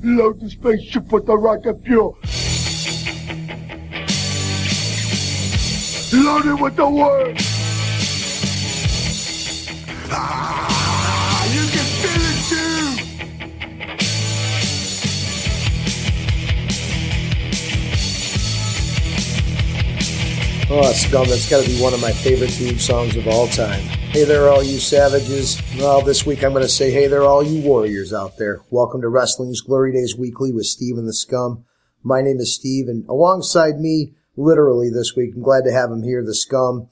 Load the spaceship with the rocket fuel. Load it with the word. Ah, you can feel it too. Oh, Scum, that's got to be one of my favorite theme songs of all time. Hey there, all you savages. Well, this week I'm going to say, hey there, all you warriors out there. Welcome to Wrestling's Glory Days Weekly with Steve The Scum. My name is Steve, and alongside me, literally this week, I'm glad to have him here, The Scum.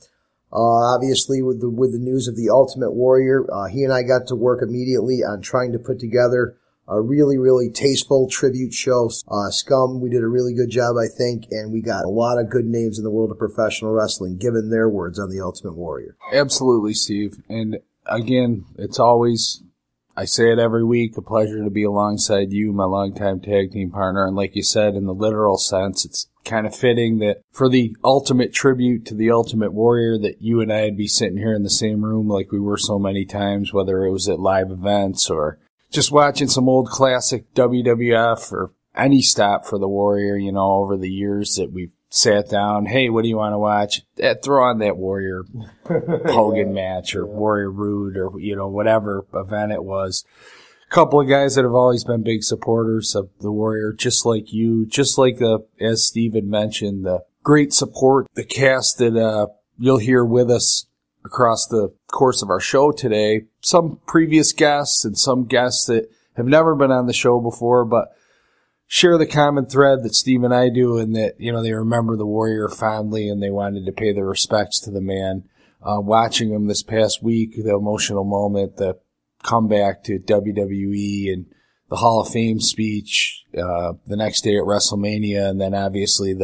Obviously, with the news of the Ultimate Warrior, he and I got to work immediately on trying to put together a really, really tasteful tribute show. Scum, we did a really good job, I think, and we got a lot of good names in the world of professional wrestling, given their words on the Ultimate Warrior. Absolutely, Steve. And again, it's always, I say it every week, a pleasure to be alongside you, my longtime tag team partner. And like you said, in the literal sense, it's kind of fitting that for the ultimate tribute to the Ultimate Warrior that you and I would be sitting here in the same room like we were so many times, whether it was at live events or just watching some old classic WWF or any stop for the Warrior, you know, over the years that we've sat down. Hey, what do you want to watch? Throw on that Warrior Hogan match or Warrior Rude or, you know, whatever event it was. A couple of guys that have always been big supporters of the Warrior, just like you, just like as Steve had mentioned, the great support, the cast that you'll hear with us across the course of our show today. Some previous guests and some guests that have never been on the show before, but share the common thread that Steve and I do, and that, you know, they remember the Warrior fondly and they wanted to pay their respects to the man. Watching him this past week, the emotional moment, the comeback to WWE and the Hall of Fame speech, the next day at WrestleMania, and then obviously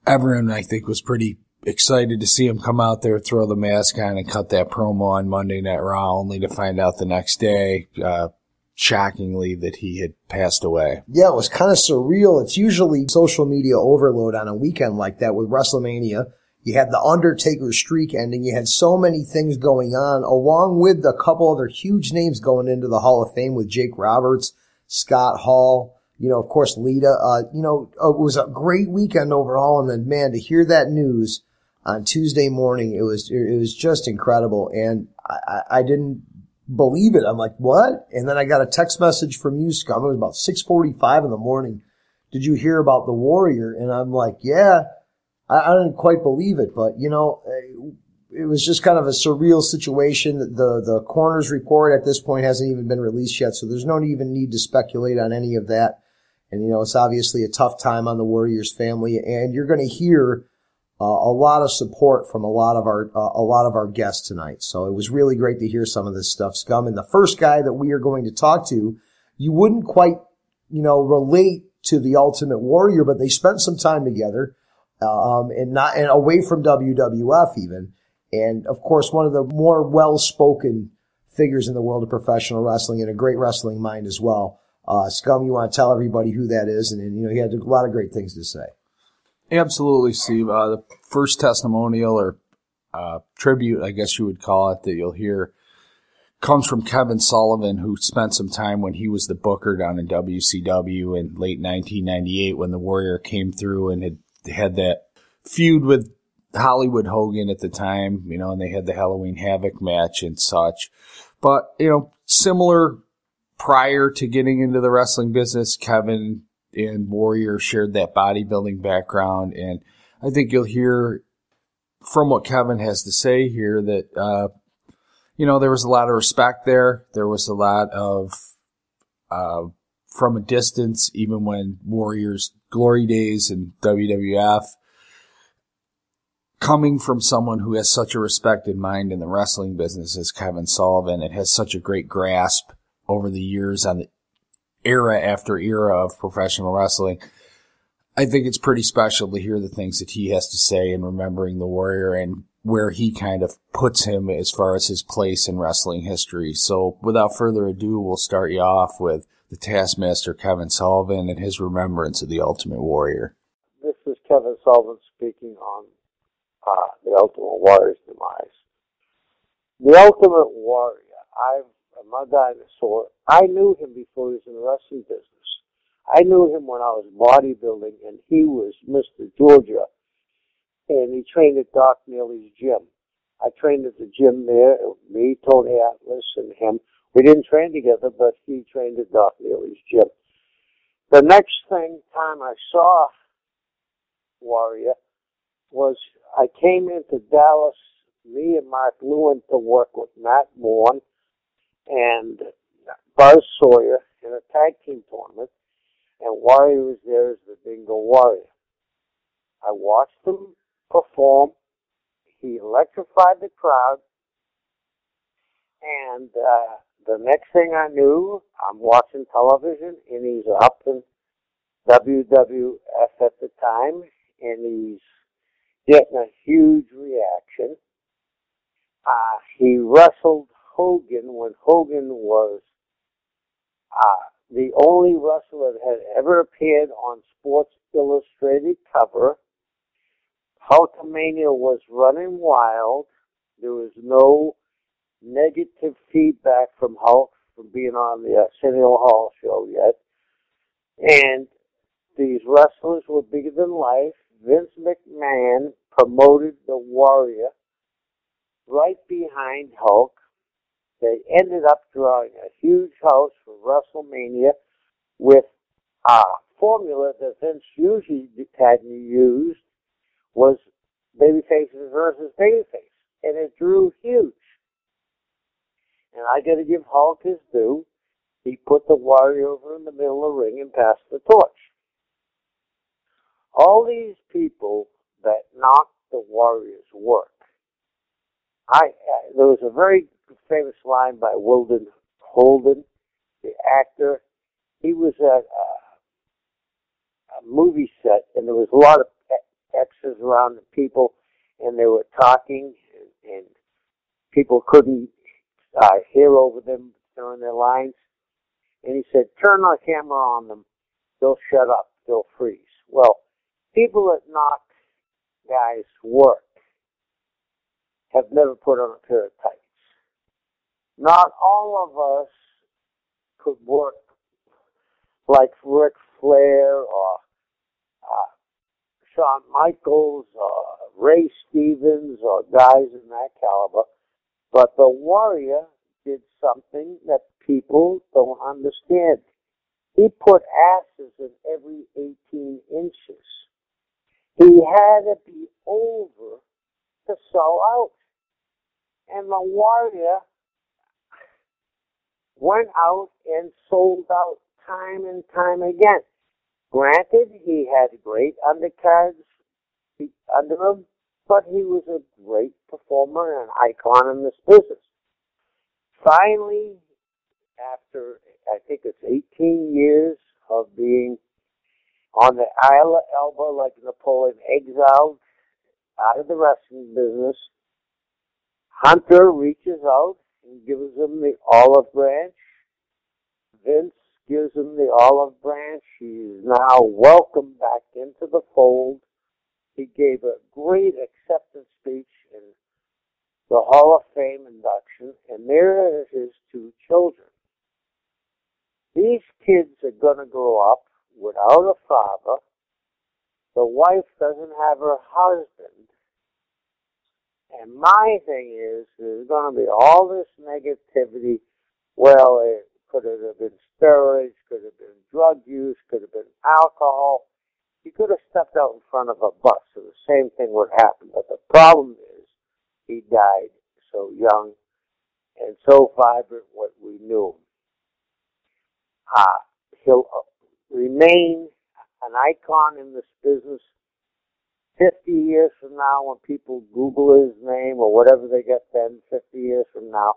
everyone I think was pretty excited to see him come out there, throw the mask on, and cut that promo on Monday Night Raw, only to find out the next day, shockingly, that he had passed away. Yeah, it was kind of surreal. It's usually social media overload on a weekend like that with WrestleMania. You had the Undertaker streak ending. You had so many things going on, along with a couple other huge names going into the Hall of Fame with Jake Roberts, Scott Hall, you know, of course, Lita. It was a great weekend overall. And then, man, to hear that news on Tuesday morning, it was just incredible. And I didn't believe it. I'm like, what? And then I got a text message from you, Scum. It was about 6:45 in the morning. Did you hear about the Warrior? And I'm like, yeah. I didn't quite believe it, but, you know, it was just kind of a surreal situation. The coroner's report at this point hasn't even been released yet, so there's no even need to speculate on any of that. And, you know, it's obviously a tough time on the Warriors family, and you're going to hear a lot of support from a lot of our guests tonight. So it was really great to hear some of this stuff, Scum. And the first guy that we are going to talk to, you wouldn't quite, you know, relate to the Ultimate Warrior, but they spent some time together. And away from WWF even. And of course, one of the more well-spoken figures in the world of professional wrestling and a great wrestling mind as well. Scum, you want to tell everybody who that is? And you know, he had a lot of great things to say. Absolutely, Steve. The first testimonial or tribute, I guess you would call it, that you'll hear comes from Kevin Sullivan, who spent some time when he was the booker down in WCW in late 1998 when the Warrior came through and had that feud with Hollywood Hogan at the time, you know, and they had the Halloween Havoc match and such. But, you know, similar prior to getting into the wrestling business, Kevin and Warrior shared that bodybuilding background. And I think you'll hear from what Kevin has to say here that, you know, there was a lot of respect there. There was a lot of, from a distance, even when Warrior's glory days in WWF, coming from someone who has such a respected mind in the wrestling business as Kevin Sullivan and has such a great grasp over the years on the era after era of professional wrestling, I think it's pretty special to hear the things that he has to say in remembering the Warrior and where he kind of puts him as far as his place in wrestling history. So without further ado, we'll start you off with the Taskmaster Kevin Sullivan and his remembrance of the Ultimate Warrior. This is Kevin Sullivan speaking on the Ultimate Warrior's demise. The Ultimate Warrior, I'm a dinosaur. I knew him before he was in the wrestling business. I knew him when I was bodybuilding, and he was Mr. Georgia, and he trained at Doc Neely's gym. I trained at the gym there, me, Tony Atlas, and him. We didn't train together, but he trained at Doc Neely's gym. The next time I saw Warrior was I came into Dallas, me and Mark Lewin, to work with Matt Bourne and Buzz Sawyer in a tag team tournament, and Warrior was there as the Bingo Warrior. I watched him perform. He electrified the crowd, and the next thing I knew, I'm watching television, and he's up in WWF at the time, and he's getting a huge reaction. He wrestled Hogan when Hogan was the only wrestler that had ever appeared on Sports Illustrated cover. Hulkamania was running wild. There was no negative feedback from Hulk from being on the Arsenio Hall show yet. And these wrestlers were bigger than life. Vince McMahon promoted the Warrior right behind Hulk. They ended up drawing a huge house for WrestleMania with a formula that Vince usually hadn't used, was babyfaces versus babyface. And it drew huge. And I got to give Hulk his due. He put the Warrior over in the middle of the ring and passed the torch. All these people that knocked the Warrior's work. There was a very famous line by Wilden Holden, the actor. He was at a movie set, and there was a lot of extras around the people, and they were talking, and people couldn't hear over them during their lines. And he said, turn the camera on them. They'll shut up. They'll freeze. Well, people that knock guys' work have never put on a pair of tights. Not all of us could work like Ric Flair or Shawn Michaels or Ray Stevens or guys in that caliber, but the Warrior did something that people don't understand. He put asses in every 18 inches. He had to be over to sell out. And the Warrior went out and sold out time and time again. Granted, he had great undercards under him, but he was a great performer and an icon in this business. Finally, after, I think it's 18 years of being on the Isle of Elba like Napoleon, exiled out of the wrestling business, Hunter reaches out and gives him the olive branch. Vince gives him the olive branch. He's now welcomed back into the fold. He gave a great acceptance speech in the Hall of Fame induction, and there are his two children. These kids are going to grow up without a father. The wife doesn't have her husband. And my thing is, there's going to be all this negativity. Well, it could have been steroids, could have been drug use, could have been alcohol. He could have stepped out in front of a bus, and the same thing would happen. But the problem is, he died so young and so vibrant what we knew him. He'll remain an icon in this business 50 years from now when people Google his name or whatever they get then, 50 years from now,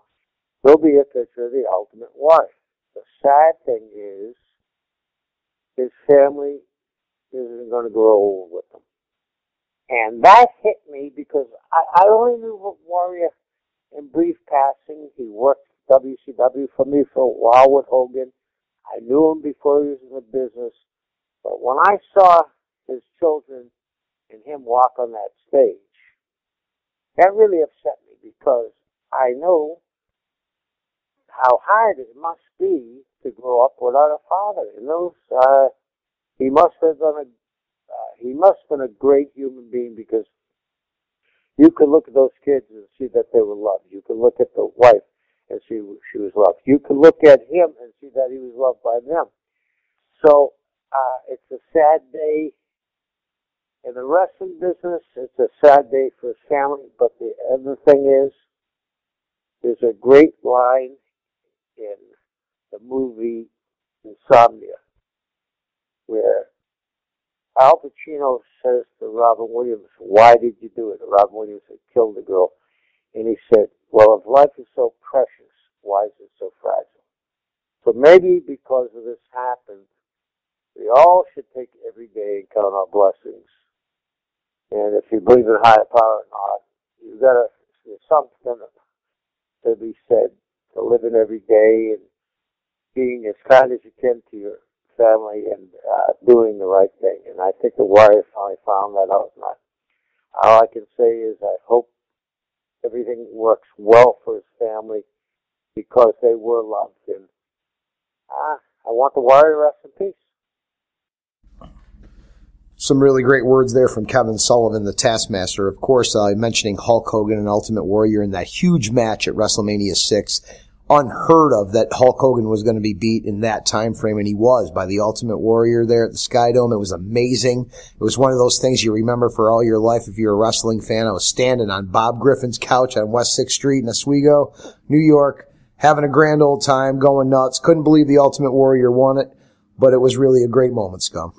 there'll be a picture of the Ultimate Warrior. The sad thing is, his family isn't going to grow old with him. And that hit me because I only knew Warrior in brief passing. He worked WCW for me for a while with Hogan. I knew him before he was in the business. But when I saw his children and him walk on that stage, that really upset me because I know how hard it must be to grow up without a father. And those, he must have been a great human being, because you could look at those kids and see that they were loved. You could look at the wife and see she was loved. You could look at him and see that he was loved by them. So it's a sad day in the wrestling business. It's a sad day for his family. But the other thing is, there's a great line in the movie Insomnia where Al Pacino says to Robin Williams, "Why did you do it?" And Robin Williams had killed the girl. And he said, "Well, if life is so precious, why is it so fragile?" So maybe because of this happened, we all should take every day and count our blessings. And if you believe in higher power or not, there's something to be said to living every day and being as kind as you can to your family and doing the right thing. And I think the Warrior finally found that out. And all I can say is I hope everything works well for his family, because they were loved. And I want the Warrior to rest in peace. Some really great words there from Kevin Sullivan, the Taskmaster. Of course, mentioning Hulk Hogan and Ultimate Warrior in that huge match at WrestleMania 6. Unheard of that Hulk Hogan was going to be beat in that time frame, and he was, by the Ultimate Warrior there at the Sky Dome. It was amazing. It was one of those things you remember for all your life if you're a wrestling fan. I was standing on Bob Griffin's couch on West 6th Street in Oswego, New York, having a grand old time, going nuts. Couldn't believe the Ultimate Warrior won it, but it was really a great moment, Scum.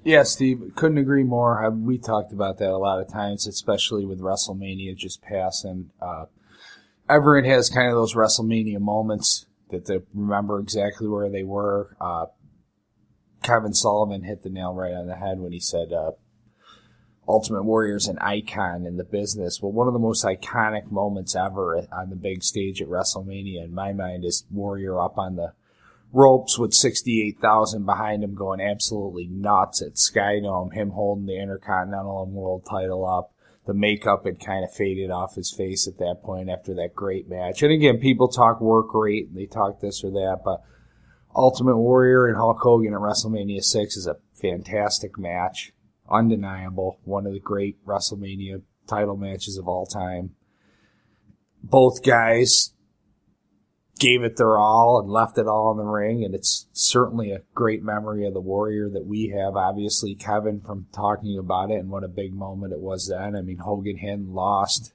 Yeah, Steve, couldn't agree more. We talked about that a lot of times, especially with WrestleMania just passing. Everyone has kind of those WrestleMania moments that they remember exactly where they were. Kevin Sullivan hit the nail right on the head when he said Ultimate Warrior's an icon in the business. Well, one of the most iconic moments ever on the big stage at WrestleMania, in my mind, is Warrior up on the ropes with 68,000 behind him going absolutely nuts at Sky Dome, him holding the Intercontinental and World title up. The makeup had kind of faded off his face at that point after that great match. And again, people talk work rate, and they talk this or that, but Ultimate Warrior and Hulk Hogan at WrestleMania 6 is a fantastic match. Undeniable. One of the great WrestleMania title matches of all time. Both guys gave it their all and left it all in the ring, and it's certainly a great memory of the Warrior that we have. Obviously, Kevin from talking about it and what a big moment it was then. I mean, Hogan hadn't lost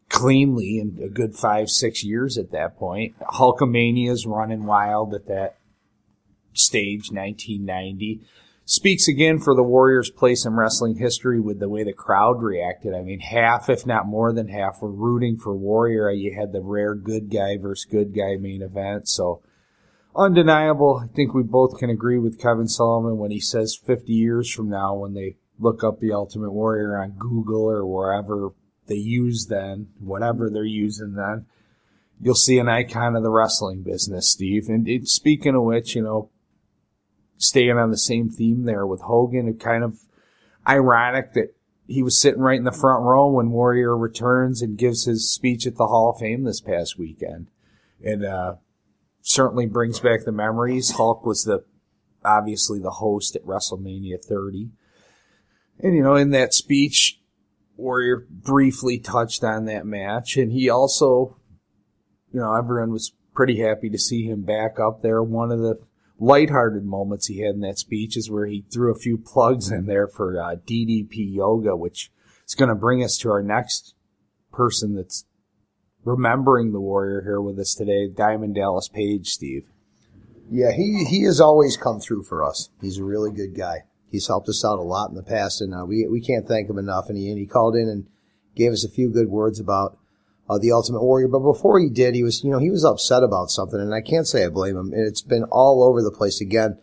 cleanly in a good 5-6 years at that point. Hulkamania's running wild at that stage, 1990. Speaks again for the Warrior's place in wrestling history with the way the crowd reacted. I mean, half, if not more than half, were rooting for Warrior. You had the rare good guy versus good guy main event. So, undeniable. I think we both can agree with Kevin Sullivan when he says 50 years from now, when they look up the Ultimate Warrior on Google or wherever they use then, whatever they're using then, you'll see an icon of the wrestling business, Steve. And speaking of which, staying on the same theme there with Hogan, it kind of ironic that he was sitting right in the front row when Warrior returns and gives his speech at the Hall of Fame this past weekend. And certainly brings back the memories. Hulk was obviously the host at WrestleMania 30. And, in that speech, Warrior briefly touched on that match. And he also, everyone was pretty happy to see him back up there. One of the lighthearted moments he had in that speech is where he threw a few plugs in there for DDP Yoga, which is going to bring us to our next person that's remembering the Warrior here with us today, Diamond Dallas Page, Steve. Yeah, he has always come through for us. He's a really good guy. He's helped us out a lot in the past, and we can't thank him enough. And he called in and gave us a few good words about the Ultimate Warrior. But before he did, he was upset about something, and I can't say I blame him. It's been all over the place again.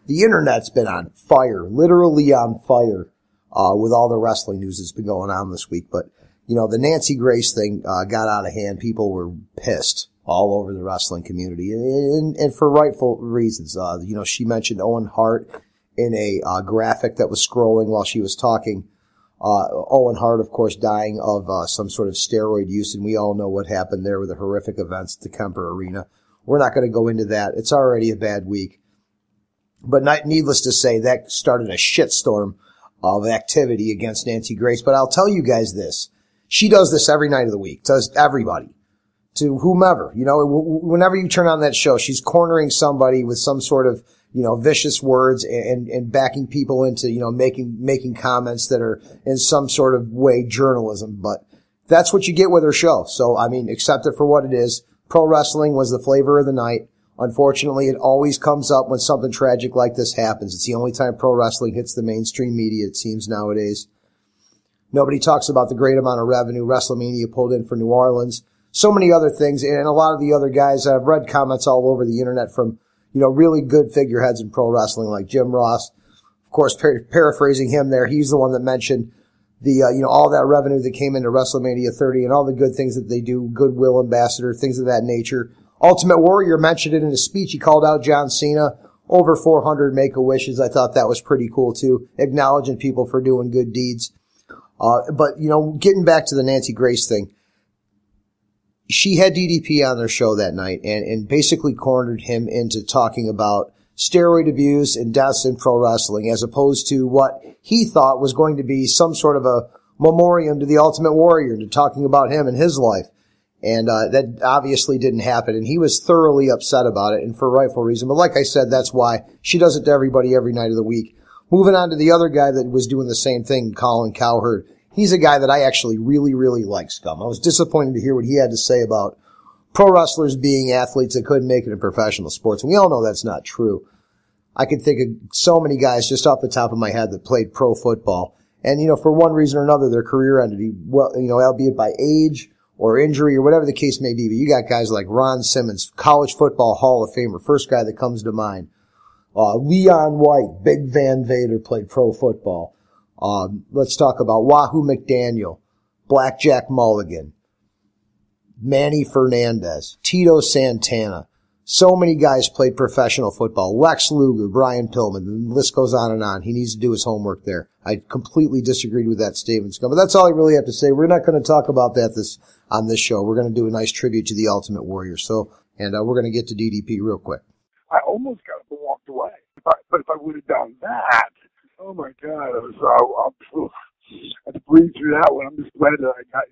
The internet's been on fire, literally on fire, with all the wrestling news that's been going on this week. But, the Nancy Grace thing got out of hand. People were pissed all over the wrestling community, and for rightful reasons. She mentioned Owen Hart in a graphic that was scrolling while she was talking Owen Hart, of course, dying of some sort of steroid use, and we all know what happened there with the horrific events at the Kemper Arena. We're not going to go into that. It's already a bad week. But needless to say, that started a shitstorm of activity against Nancy Grace. But I'll tell you guys this. She does this every night of the week, to everybody, to whomever. You know, whenever you turn on that show, she's cornering somebody with some sort of, vicious words and backing people into, making comments that are in some sort of way journalism. But that's what you get with her show. So, I mean, accept it for what it is. Pro wrestling was the flavor of the night. Unfortunately, it always comes up when something tragic like this happens. It's the only time pro wrestling hits the mainstream media, it seems, nowadays. Nobody talks about the great amount of revenue WrestleMania pulled in for New Orleans. So many other things, and a lot of the other guys, I've read comments all over the internet from, really good figureheads in pro wrestling like Jim Ross. Of course, paraphrasing him there, he's the one that mentioned the, all that revenue that came into WrestleMania 30 and all the good things that they do, goodwill ambassador, things of that nature. Ultimate Warrior mentioned it in his speech. He called out John Cena, over 400 Make-A-Wishes. I thought that was pretty cool too, acknowledging people for doing good deeds. But, getting back to the Nancy Grace thing, she had DDP on their show that night and basically cornered him into talking about steroid abuse and deaths in pro wrestling as opposed to what he thought was going to be some sort of a memoriam to the Ultimate Warrior, to talking about him and his life. And that obviously didn't happen, and he was thoroughly upset about it, and for rightful reason. But like I said, that's why she does it to everybody every night of the week. Moving on to the other guy that was doing the same thing, Colin Cowherd. He's a guy that I actually really, really like, Scum. I was disappointed to hear what he had to say about pro wrestlers being athletes that couldn't make it in professional sports. And we all know that's not true. I could think of so many guys just off the top of my head that played pro football. And, for one reason or another, their career ended, albeit by age or injury or whatever the case may be. But you got guys like Ron Simmons, college football Hall of Famer, first guy that comes to mind. Leon White, Big Van Vader, played pro football. Let's talk about Wahoo McDaniel, Blackjack Mulligan, Manny Fernandez, Tito Santana. So many guys played professional football. Lex Luger, Brian Pillman. The list goes on and on. He needs to do his homework there. I completely disagreed with that statement, Scum. But that's all I really have to say. We're not going to talk about that on this show. We're going to do a nice tribute to the Ultimate Warrior. And we're going to get to DDP real quick. I almost got up and walked away. But if I would have done that, oh my God, I had to breathe through that one. I'm just glad that I got,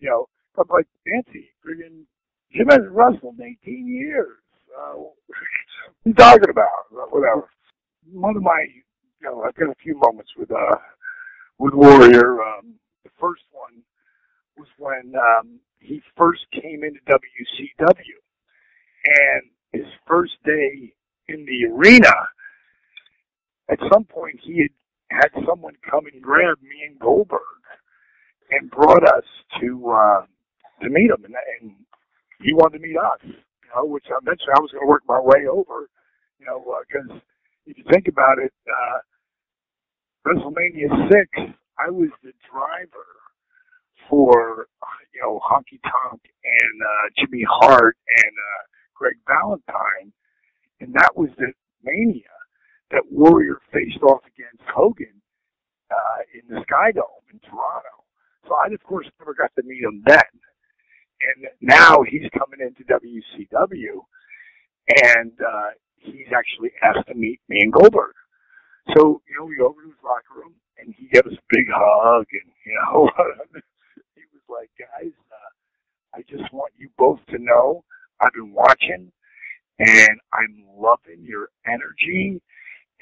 I'm like, Nancy, friggin', Jim hasn't wrestled in 18 years. What are you talking about? Whatever. One of my, I've got a few moments with Warrior. The first one was when he first came into WCW, and his first day in the arena, at some point he had someone come and grab me and Goldberg and brought us to meet him, and he wanted to meet us, which eventually I was going to work my way over, because if you think about it, WrestleMania 6, I was the driver for, Honky Tonk and Jimmy Hart and Greg Valentine, and that was the Mania that Warrior faced off against Hogan in the Sky Dome in Toronto. So I, of course, never got to meet him then. And now he's coming into WCW, and he's actually asked to meet me and Goldberg. So, we go over to his locker room, and he gave us a big hug, and, he was like, guys, I just want you both to know I've been watching, and I'm loving your energy,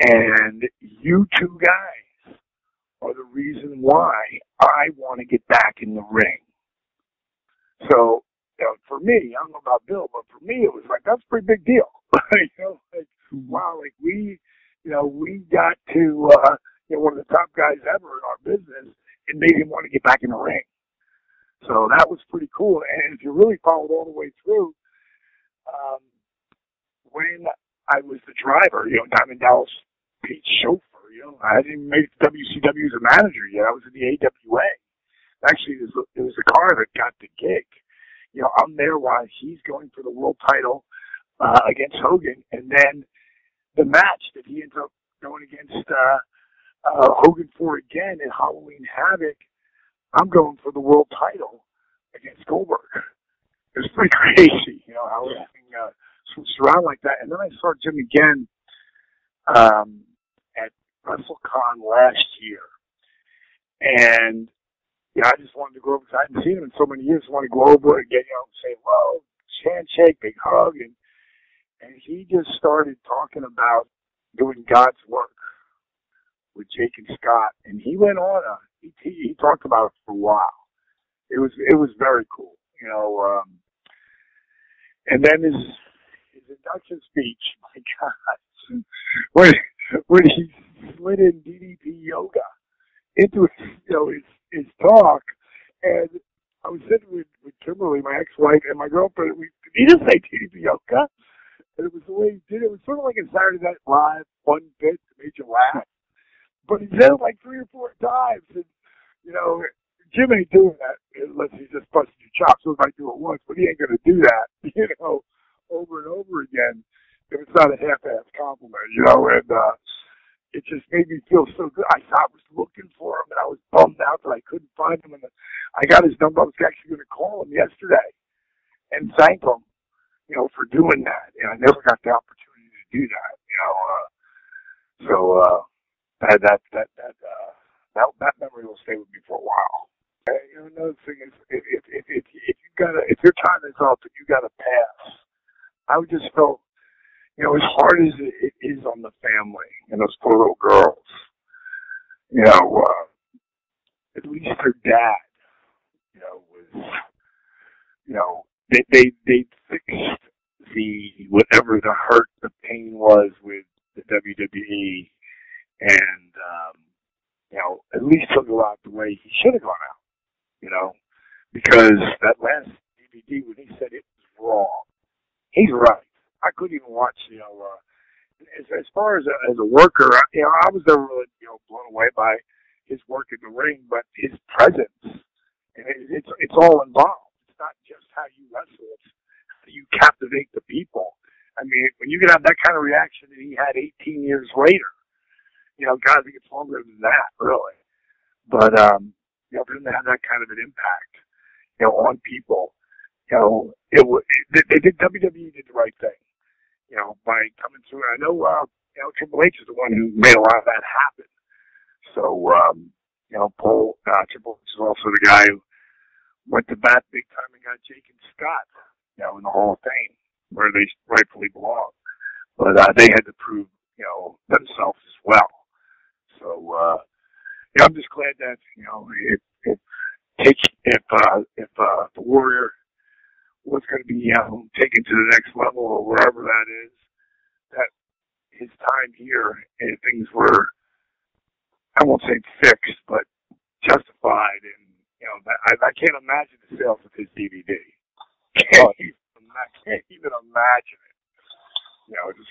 and you two guys are the reason why I want to get back in the ring. So, for me, I don't know about Bill, but for me, it was like, that's a pretty big deal. Wow, we got to, one of the top guys ever in our business and made him want to get back in the ring. So that was pretty cool. And if you really followed all the way through, when I was the driver, Diamond Dallas Pete's chauffeur, I hadn't even made it to WCW as a manager yet. I was in the AWA. Actually, it was the car that got the gig. I'm there while he's going for the world title against Hogan, and then the match that he ends up going against Hogan for again in Halloween Havoc I'm going for the world title against Goldberg. It was pretty crazy, you know, how everything switched around like that. And then I saw Jim again at WrestleCon last year. And, you know, I just wanted to go over, because I hadn't seen him in so many years. I wanted to go over and get, you know, say hello, handshake, big hug. And he just started talking about doing God's work with Jake and Scott. And he went on, he talked about it for a while. It was very cool, you know. And then his induction speech, my God, when he slid in DDP yoga into his talk, and I was sitting with Kimberly, my ex-wife, and my girlfriend. Did he just say DDP yoga? And it was the way he did it. It was sort of like a Saturday Night Live fun bit that made you laugh. But he said it like 3 or 4 times, and you know, Jim ain't doing that unless he's just busting your chops. So he might do it once, but he ain't going to do that, you know, over and over again if it's not a half-ass compliment, you know. And it just made me feel so good. I was looking for him, and I was bummed out that I couldn't find him. And I got his number. I was actually going to call him yesterday and thank him, you know, for doing that. And I never got the opportunity to do that, you know. That memory will stay with me for a while. You know, another thing is, if you're tying this up and you got to pass, I would just felt, you know, as hard as it is on the family and those poor little girls, you know, at least her dad, you know, was, you know, they fixed whatever the hurt, the pain was with the WWE, and you know, at least he'll go out the way he should have gone out, you know, because that last DVD when he said it was wrong, he's right. I couldn't even watch, you know, as far as a worker, you know, I was never really, you know, blown away by his work in the ring, but his presence, and it's all involved. It's not just how you wrestle, it's how you captivate the people. I mean, when you can have that kind of reaction that he had 18 years later, you know, God, I think it's longer than that, really. But, you know, for him to have that kind of an impact, you know, on people, you know, WWE did the right thing, you know, by coming through. I know, you know, Triple H is the one who made a lot of that happen. So, you know, Triple H is also the guy who went to bat big time and got Jake and Scott, you know, in the Hall of Fame, where they rightfully belong. But they had to prove, you know, themselves as well. So, yeah, I'm just glad that, you know, if the Warrior was going to be taken to the next level or wherever that is, that his time here and things were, I won't say fixed, but justified. And, you know, I can't imagine the sales of his DVD. Can't even imagine it. You know, it was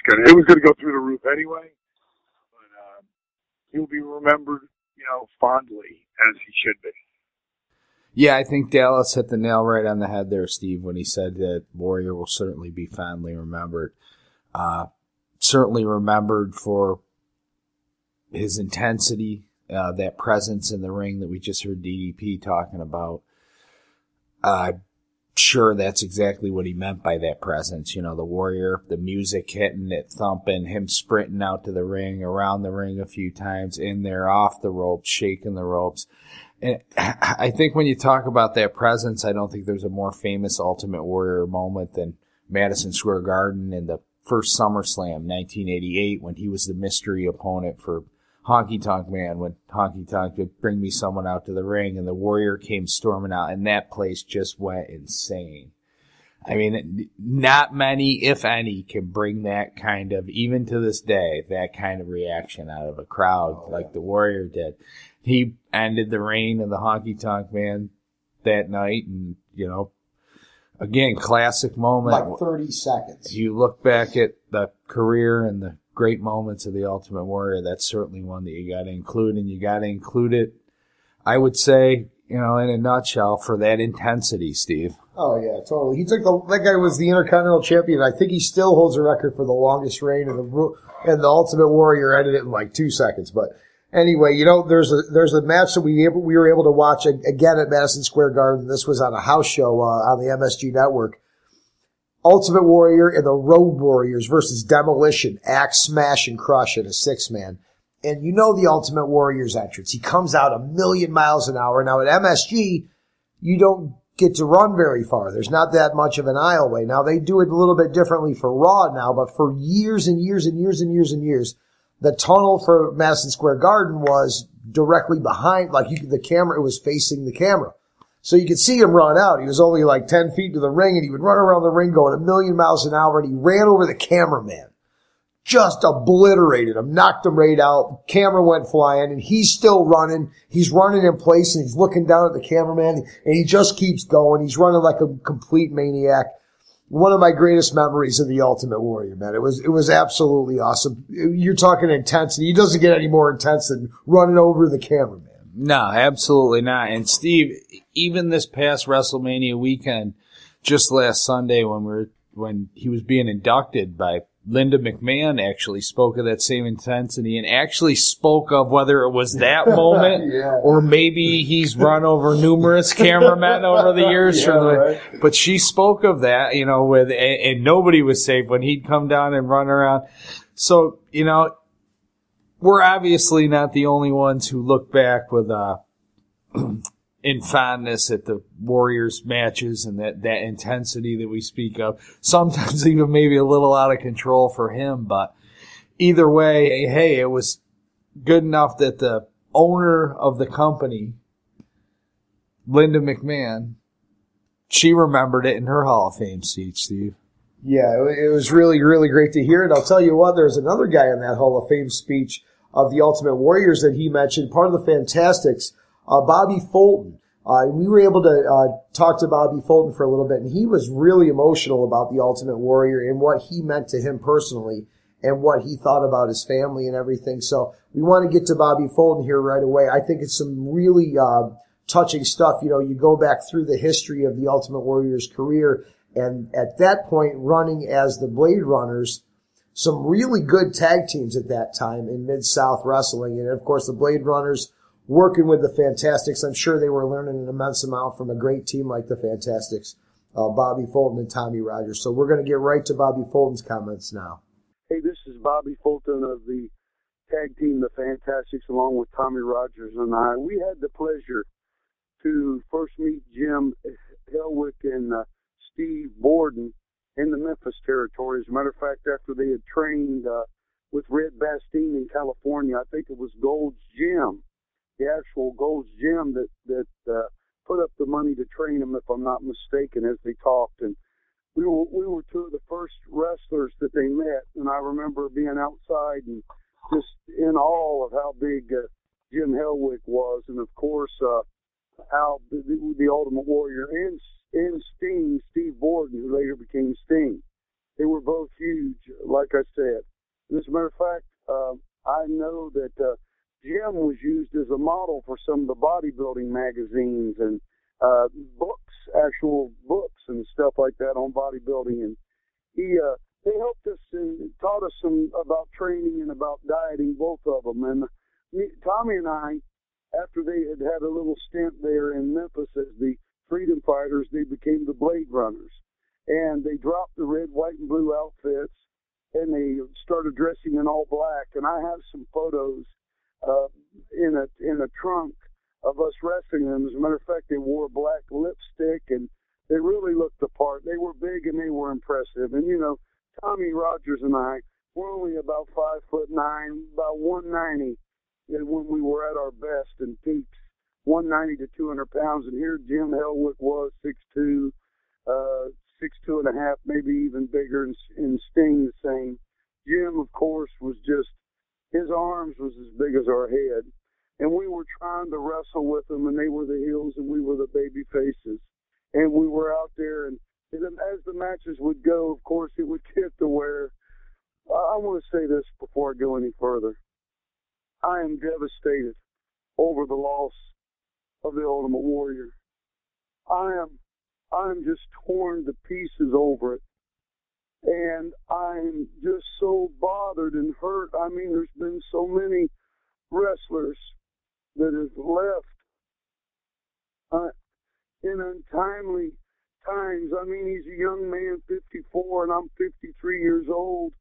going to go through the roof anyway. But he'll be remembered, you know, fondly as he should be. Yeah, I think Dallas hit the nail right on the head there, Steve, when he said that Warrior will certainly be fondly remembered. Certainly remembered for his intensity, that presence in the ring that we just heard DDP talking about. Sure, that's exactly what he meant by that presence. You know, the Warrior, the music hitting it, thumping, him sprinting out to the ring, around the ring a few times, in there, off the ropes, shaking the ropes. And I think when you talk about that presence, I don't think there's a more famous Ultimate Warrior moment than Madison Square Garden in the first SummerSlam, 1988, when he was the mystery opponent for Honky Tonk Man, when Honky Tonk would bring me someone out to the ring and the Warrior came storming out, and that place just went insane. I mean, not many, if any, can bring that kind of, even to this day, that kind of reaction out of a crowd like the Warrior did. He ended the reign of the Honky Tonk Man that night, and, you know, again, classic moment. Like 30 seconds. You look back at the career and the great moments of the Ultimate Warrior, that's certainly one that you got to include, and you got to include it, I would say, you know, in a nutshell, for that intensity, Steve. Oh, yeah, totally. He took that guy was the Intercontinental Champion. I think he still holds a record for the longest reign, and the Ultimate Warrior ended it in like 2 seconds. But Anyway, there's a match that we were able to watch again at Madison Square Garden. This was on a house show on the MSG Network. Ultimate Warrior and the Road Warriors versus Demolition, Axe, Smash, and Crush in a 6-man. And the Ultimate Warrior's entrance. He comes out 1,000,000 miles an hour. Now at MSG, you don't get to run very far. There's not that much of an aisleway. Now they do it a little bit differently for Raw now, but for years and years and years and years and years, the tunnel for Madison Square Garden was directly behind, the camera, it was facing the camera. So you could see him run out. He was only 10 feet to the ring, and he would run around the ring going 1,000,000 miles an hour, and he ran over the cameraman. Just obliterated him, knocked him right out. Camera went flying, and he's still running. He's running in place, and he's looking down at the cameraman, and he just keeps going. He's running like a complete maniac. One of my greatest memories of the Ultimate Warrior, man. It was absolutely awesome. You're talking intensity. He doesn't get any more intense than running over the cameraman. No, absolutely not. And Steve, even this past WrestleMania weekend, just last Sunday when he was being inducted by Linda McMahon, actually spoke of that same intensity and actually spoke of whether it was that moment or maybe he's run over numerous cameramen over the years. Right. But she spoke of that, and nobody was safe when he'd come down and run around. So, we're obviously not the only ones who look back with in fondness at the Warriors matches and that intensity that we speak of. Sometimes even maybe a little out of control for him, but either way, hey, it was good enough that the owner of the company, Linda McMahon, she remembered it in her Hall of Fame speech, Steve. Yeah, it was really, really great to hear it. I'll tell you what, there's another guy in that Hall of Fame speech of the Ultimate Warriors that he mentioned, part of the Fantastics, Bobby Fulton. We were able to talk to Bobby Fulton for a little bit, and he was really emotional about the Ultimate Warrior and what he meant to him personally and what he thought about his family and everything. So we want to get to Bobby Fulton here right away. I think it's some really touching stuff. You go back through the history of the Ultimate Warrior's career, and at that point, running as the Blade Runners, some really good tag teams at that time in Mid-South Wrestling. And, of course, the Blade Runners working with the Fantastics. I'm sure they were learning an immense amount from a great team like the Fantastics, Bobby Fulton and Tommy Rogers. So we're going to get right to Bobby Fulton's comments now. Hey, this is Bobby Fulton of the tag team, the Fantastics, along with Tommy Rogers and I. We had the pleasure to first meet Jim Hellwick and Steve Borden in the Memphis territory. As a matter of fact, after they had trained with Red Bastien in California, I think it was Gold's Gym, the actual Gold's Gym that put up the money to train them, if I'm not mistaken, as they talked. And we were two of the first wrestlers that they met, and I remember being outside and just in awe of how big Jim Hellwick was, and of course how the Ultimate Warrior and Sting, Steve Borden, who later became Sting. They were both huge, like I said. And as a matter of fact, I know that Jim was used as a model for some of the bodybuilding magazines and books, actual books and stuff like that on bodybuilding. And they helped us and taught us some about training and about dieting, both of them. And Tommy and I, after they had had a little stint there in Memphis as the Freedom Fighters, they became the Blade Runners. And they dropped the red, white, and blue outfits, and they started dressing in all black. And I have some photos in a trunk of us wrestling them. As a matter of fact, they wore black lipstick, and they really looked the part. They were big, and they were impressive. And, Tommy Rogers and I were only about 5'9", about 190 when we were at our best and peaks, 190 to 200 pounds. And here Jim Hellwick was 6'2", 6'2.5", maybe even bigger, and Sting the same. Jim, of course, was just, his arms was as big as our head. And we were trying to wrestle with them, and they were the heels and we were the baby faces. And we were out there, and as the matches would go, of course, it would get to where, I want to say this before I go any further. I am devastated over the loss of the Ultimate Warrior. I am just torn to pieces over it. And I'm just so bothered and hurt. I mean, there's been so many wrestlers that has left in untimely times. I mean, he's a young man, 54, and I'm 53 years old.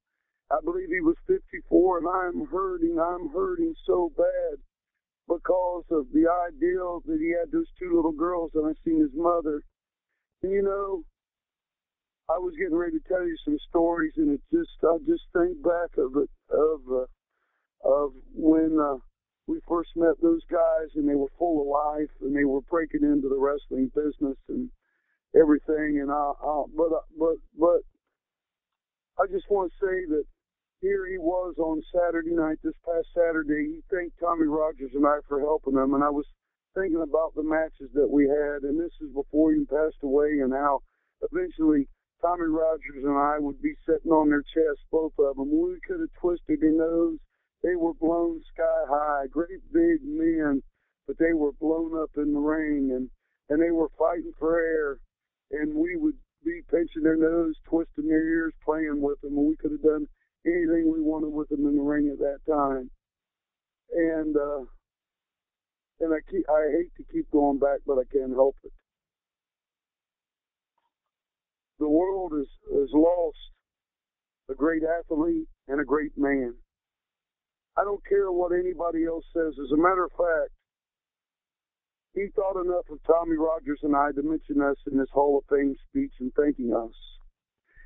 I believe he was 54, and I'm hurting so bad because of the ideal that he had those two little girls, and I seen his mother. And you know, I was getting ready to tell you some stories, and I just think back of when we first met those guys, and they were full of life, and they were breaking into the wrestling business and everything. And but I just want to say that here he was on Saturday night, this past Saturday. He thanked Tommy Rogers and I for helping him, and I was thinking about the matches that we had, and this is before he passed away, and how eventually Tommy Rogers and I would be sitting on their chests, both of them. We could have twisted their nose. They were blown sky high, great big men, but they were blown up in the ring, and they were fighting for air, and we would be pinching their nose, twisting their ears, playing with them, and we could have done anything we wanted with them in the ring at that time. And I hate to keep going back, but I can't help it. The world has lost a great athlete and a great man. I don't care what anybody else says. As a matter of fact, he thought enough of Tommy Rogers and I to mention us in his Hall of Fame speech and thanking us.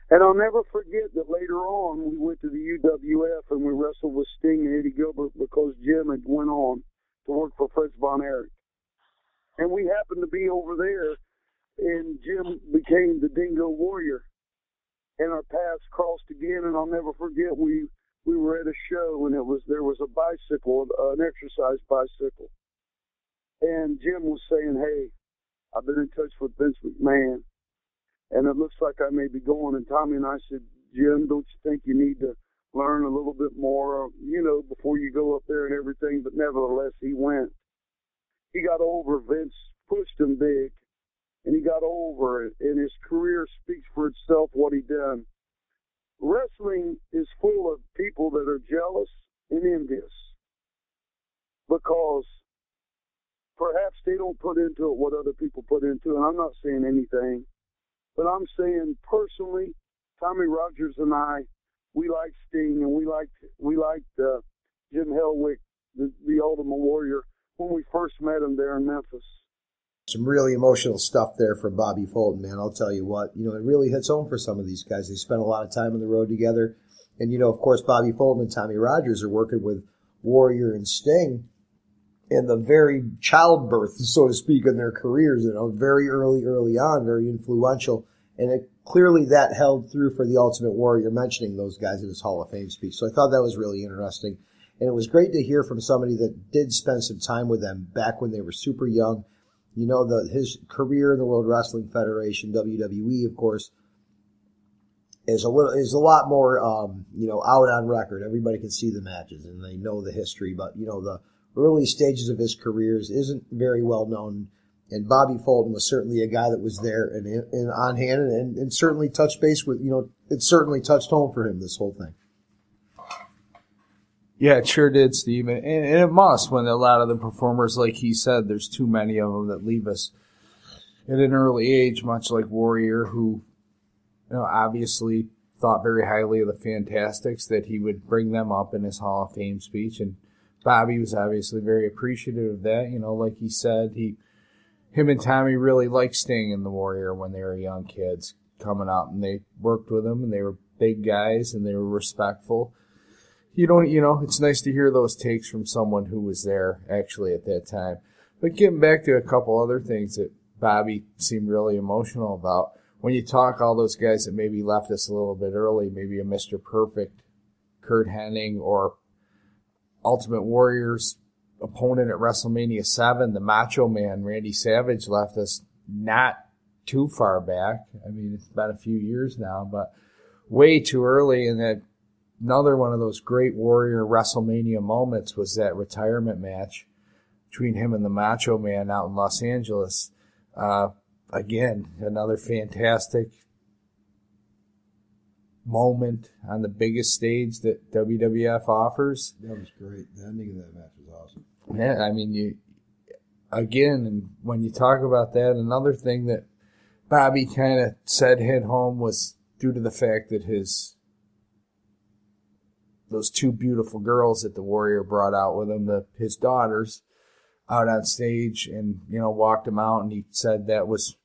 And I'll never forget that later on we went to the UWF and we wrestled with Sting and Eddie Gilbert because Jim had went on to work for Fritz Von Erich. And we happened to be over there, and Jim became the Dingo Warrior. And our paths crossed again, and I'll never forget, we were at a show, and there was a bicycle, an exercise bicycle. And Jim was saying, hey, I've been in touch with Vince McMahon, and it looks like I may be going. And Tommy and I said, Jim, don't you think you need to learn a little bit more, before you go up there and everything? But nevertheless, he went. He got over. Vince pushed him big, and he got over it, and his career speaks for itself, what he done. Wrestling is full of people that are jealous and envious because perhaps they don't put into it what other people put into it. And I'm not saying anything, but I'm saying personally, Tommy Rogers and I, we liked Sting, and we liked Jim Hellwick, the Ultimate Warrior, when we first met him there in Memphis. Some really emotional stuff there for Bobby Fulton, man. I'll tell you what, it really hits home for some of these guys. They spent a lot of time on the road together. And, of course, Bobby Fulton and Tommy Rogers are working with Warrior and Sting in the very childbirth, so to speak, in their careers, very early on, very influential. And clearly that held through for the Ultimate Warrior, mentioning those guys in his Hall of Fame speech. So I thought that was really interesting. And it was great to hear from somebody that did spend some time with them back when they were super young. His career in the World Wrestling Federation, WWE, of course, is a lot more, out on record. Everybody can see the matches and they know the history, but, the early stages of his careers isn't very well known. And Bobby Fulton was certainly a guy that was there and on hand and certainly touched base with, it certainly touched home for him, this whole thing. Yeah, it sure did, Steve. And it must, when a lot of the performers, like he said, there's too many of them that leave us at an early age, much like Warrior, who, obviously thought very highly of the Fantastics, that he would bring them up in his Hall of Fame speech. And Bobby was obviously very appreciative of that. Like he said, him and Tommy really liked Sting and the Warrior when they were young kids coming up, and they worked with him, and they were big guys, and they were respectful. It's nice to hear those takes from someone who was there actually at that time. But getting back to a couple other things that Bobby seemed really emotional about, when you talk all those guys that maybe left us a little bit early, maybe a Mr. Perfect, Kurt Hennig, or Ultimate Warrior's opponent at WrestleMania 7, the Macho Man, Randy Savage, left us not too far back. I mean, it's been a few years now, but way too early. And that another one of those great Warrior WrestleMania moments was that retirement match between him and the Macho Man out in Los Angeles. Again, another fantastic moment on the biggest stage that WWF offers. That was great. The ending of that match was awesome. Yeah, I mean, and when you talk about that, another thing that Bobby kind of said hit home was due to the fact that those two beautiful girls that the Warrior brought out with him, his daughters, out on stage and, walked him out, and he said that was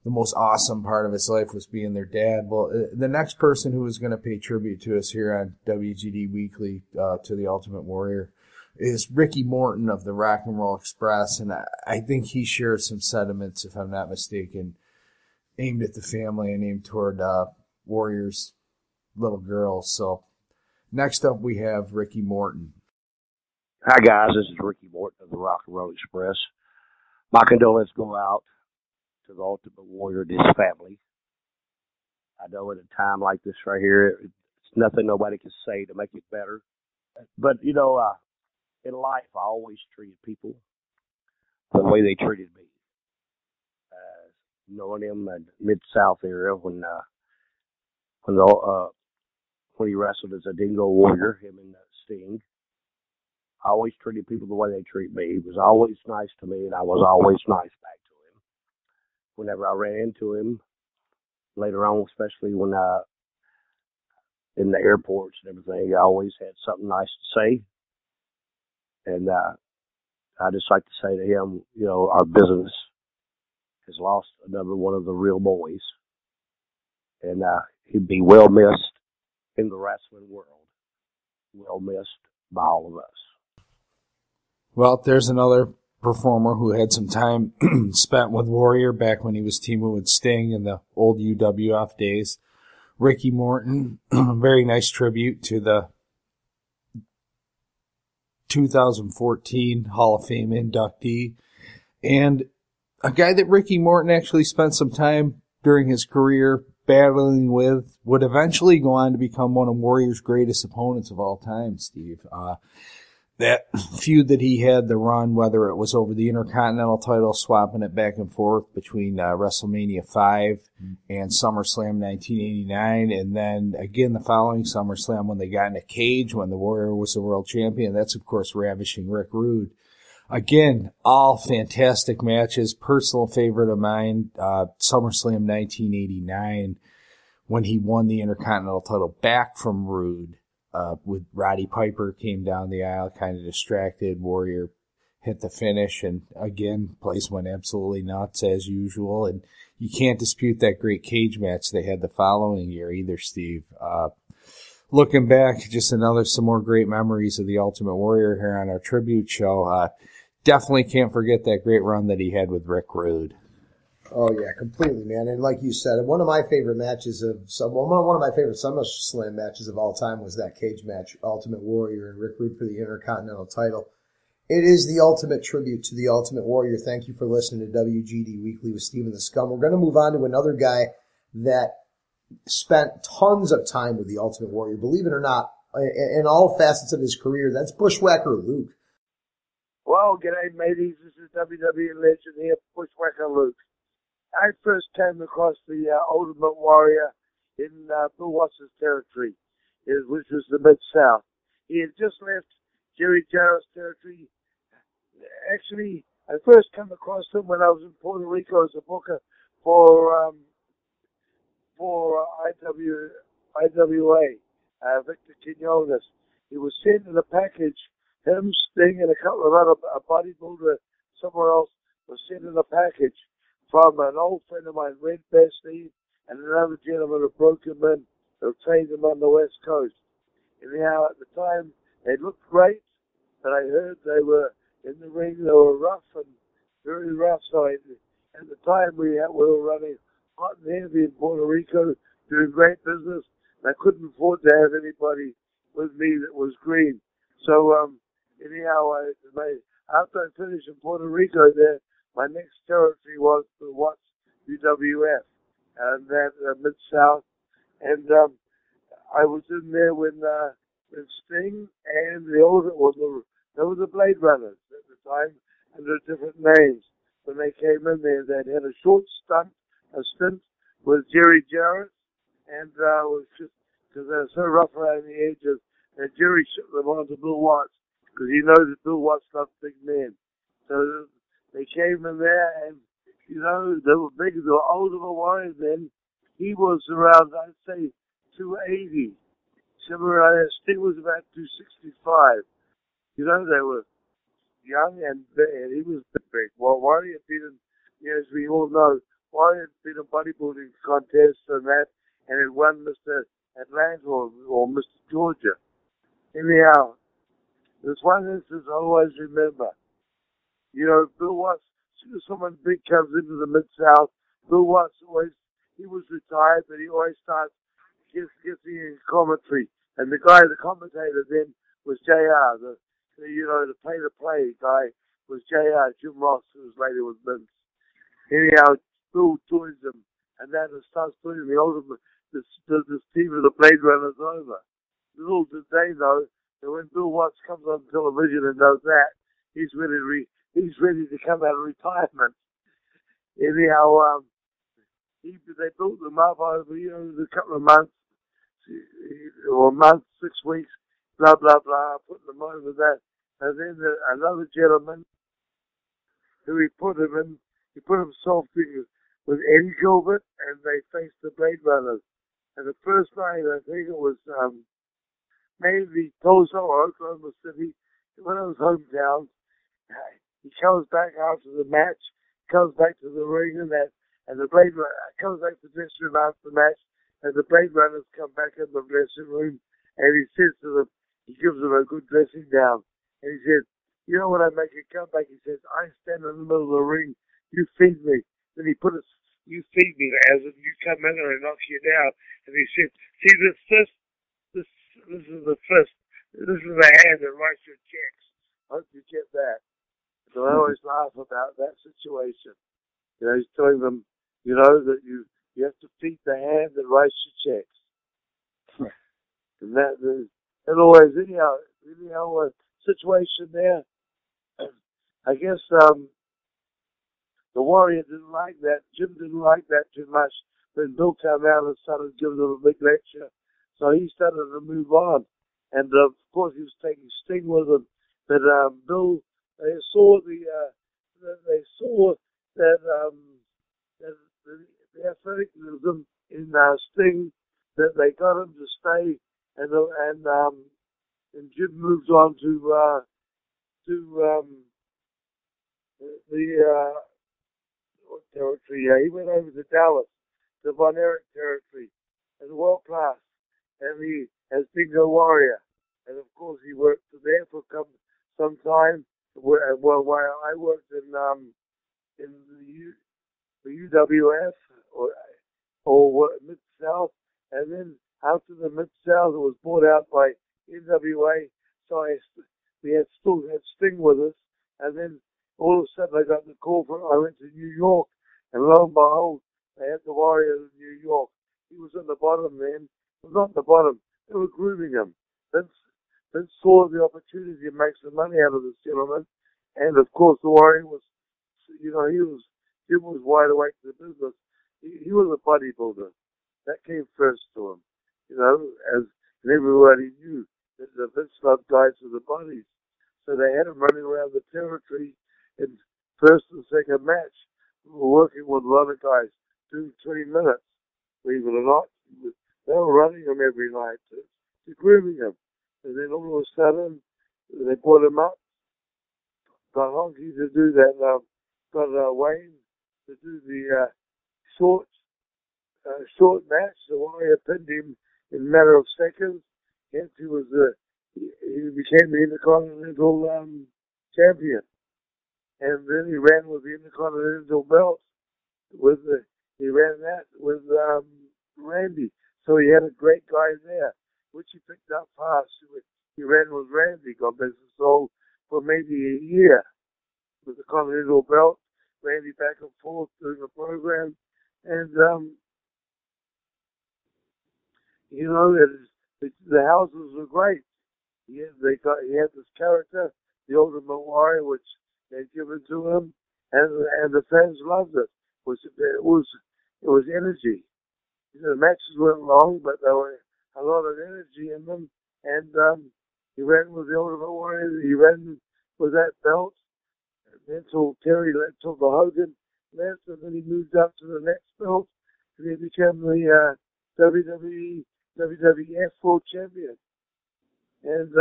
the most awesome part of his life was being their dad. Well, the next person who is going to pay tribute to us here on WGD Weekly to the Ultimate Warrior is Ricky Morton of the Rock and Roll Express, and I think he shares some sentiments, if I'm not mistaken, aimed at the family and aimed toward Warrior's little girls. So next up we have Ricky Morton. Hi guys, this is Ricky Morton of the Rock and Roll Express. My condolences go out to the Ultimate Warrior and his family. I know at a time like this right here, it's nothing nobody can say to make it better. But, in life, I always treated people the way they treated me. Knowing him in Mid-South area when he wrestled as a Dingo Warrior, him and Sting, I always treated people the way they treat me. He was always nice to me, and I was always nice back to him. Whenever I ran into him, later on, especially when in the airports and everything, I always had something nice to say. And I just like to say to him, our business has lost another one of the real boys. And he'd be well missed in the wrestling world. Well missed by all of us. Well, there's another performer who had some time spent with Warrior back when he was teaming with Sting in the old UWF days. Ricky Morton, very nice tribute to the 2014 Hall of Fame inductee, and a guy that Ricky Morton actually spent some time during his career battling with, would eventually go on to become one of Warrior's greatest opponents of all time, Steve. That feud that he had, the run, whether it was over the Intercontinental title, swapping it back and forth between WrestleMania 5 and SummerSlam 1989, and then again the following SummerSlam when they got in a cage when the Warrior was the world champion. That's, of course, ravishing Rick Rude. Again, all fantastic matches. Personal favorite of mine, SummerSlam 1989, when he won the Intercontinental title back from Rude. With Roddy Piper came down the aisle, kind of distracted. Warrior hit the finish, and again, place went absolutely nuts as usual. And you can't dispute that great cage match they had the following year either, Steve. Looking back, just some more great memories of the Ultimate Warrior here on our tribute show. Definitely can't forget that great run that he had with Rick Rude. Oh yeah, completely, man. And like you said, one of my favorite matches one of my favorite SummerSlam matches of all time was that cage match, Ultimate Warrior and Rick Rude for the Intercontinental title. It is the ultimate tribute to the Ultimate Warrior. Thank you for listening to WGD Weekly with Steve The Scum. We're going to move on to another guy that spent tons of time with the Ultimate Warrior, believe it or not, in all facets of his career. That's Bushwhacker Luke. Well, g'day, mateys. This is WWE legend here, Bushwhacker Luke. I first came across the Ultimate Warrior in Bill Watts' territory, which was the Mid-South. He had just left Jerry Jarrett's territory. Actually, I first came across him when I was in Puerto Rico as a booker for IWA, Victor Quinones. He was sent in a package. Him, Sting, and a couple of other bodybuilder somewhere else was sent in a package from an old friend of mine, Red Bear Steve, and another gentleman who broke him in, who trained him on the West Coast. Anyhow, at the time, they looked great, but I heard they were in the ring, they were rough and very rough. So at the time, we were running hot and heavy in Puerto Rico, doing great business, and I couldn't afford to have anybody with me that was green. So, anyhow, after I finished in Puerto Rico there, my next territory was the Watts UWF, and that Mid-South. And I was in there when Sting and they were the Blade Runners at the time, under different names. When they came in there, they'd had a short stint with Jerry Jarrett, and was just because they were so rough around the edges. And Jerry shipped them on to Bill Watts because he knows that Bill Watts loves big men. So they came in there, and you know they were big. They were older warriors then. He was around, I'd say, 280. Somewhere around there. Sting was about 265. You know, they were young and he was big. Well, Warrior beat him, you know, as we all know, Warrior beat a bodybuilding contest and that, and it won Mr. Atlanta or Mr. Georgia. Anyhow, there's one instance I always remember. You know, Bill Watts, as soon as someone big comes into the Mid-South, Bill Watts always, he was retired, but he always starts getting in commentary. And the commentator then was JR, the play-to-play guy was JR, Jim Ross, who was later with Vince. Anyhow, Bill joins him, and then it starts putting the ultimate, this team of the Blade Runners over. Little did they know that when Bill Watts comes on television and does that, he's ready to come out of retirement. Anyhow, they built them up over, you know, a couple of months, or a month, 6 weeks, blah, blah, blah, putting them over that. And then another gentleman who he put himself with Eddie Gilbert, and they faced the Blade Runners. And the first night, I think it was maybe Tulsa or Oklahoma City, one of his hometowns. He comes back after the match, comes back to the ring and that, and the Blade Runner comes back to the dressing room after the match, and the Blade Runners come back in the dressing room, and he says to them, he gives them a good dressing down, and he says, you know, when I make a comeback, he says, I stand in the middle of the ring, you feed me. Then he put you feed me, as if you come in and I knock you down. And he said, see, this is the fist. This is the hand that writes your checks. I hope you get that. So I always laugh about that situation. You know, he's telling them, you know, that you have to feed the hand that writes your checks. And that always, anyhow, a situation there. I guess the Warrior didn't like that. Jim didn't like that too much. Then Bill came out and started giving them a big lecture. So he started to move on. And of course he was taking Sting with him. But Bill, they saw that the athleticism in Sting, that they got him to stay, and Jim moved on to what territory? He went over to Dallas, the Von Erich territory, as world class, and he has Bingo Warrior, and of course he worked there for some time. While I worked in the UWF or Mid-South, and then after the Mid-South, it was bought out by NWA, so we still had Sting with us, and then all of a sudden I got the call I went to New York, and lo and behold, they had the Warrior in New York. He was on the bottom then. Well, not the bottom. They were grooming him. Vince saw the opportunity to make some money out of this gentleman, and of course the Warrior was, you know, Jim was wide awake to the business. He was a bodybuilder. That came first to him, you know, and everybody knew that the Vince loved guys with the bodies. So they had him running around the territory in first and second match. We were working with a lot of guys, doing 20 minutes, believe it or not. They were running him every night to grooming him. And then all of a sudden, they brought him up, got Honky to do that, got Wayne to do the short match. The Warrior pinned him in a matter of seconds. Hence, he became the Intercontinental champion. And then he ran with the Intercontinental belt. He ran that with Randy. So he had a great guy there, which he picked up fast. He ran with Randy, God bless his soul, for maybe a year with the Continental belt. Randy back and forth during the program. And, you know, the houses were great. He had this character, the Ultimate Warrior, which they'd given to him, and the fans loved it. It was energy. You know, the matches weren't long, but a lot of energy in them. And he ran with the Ultimate Warrior. He ran with that belt until Terry until the Hogan left, and then he moved up to the next belt, and he became the WWF World Champion. And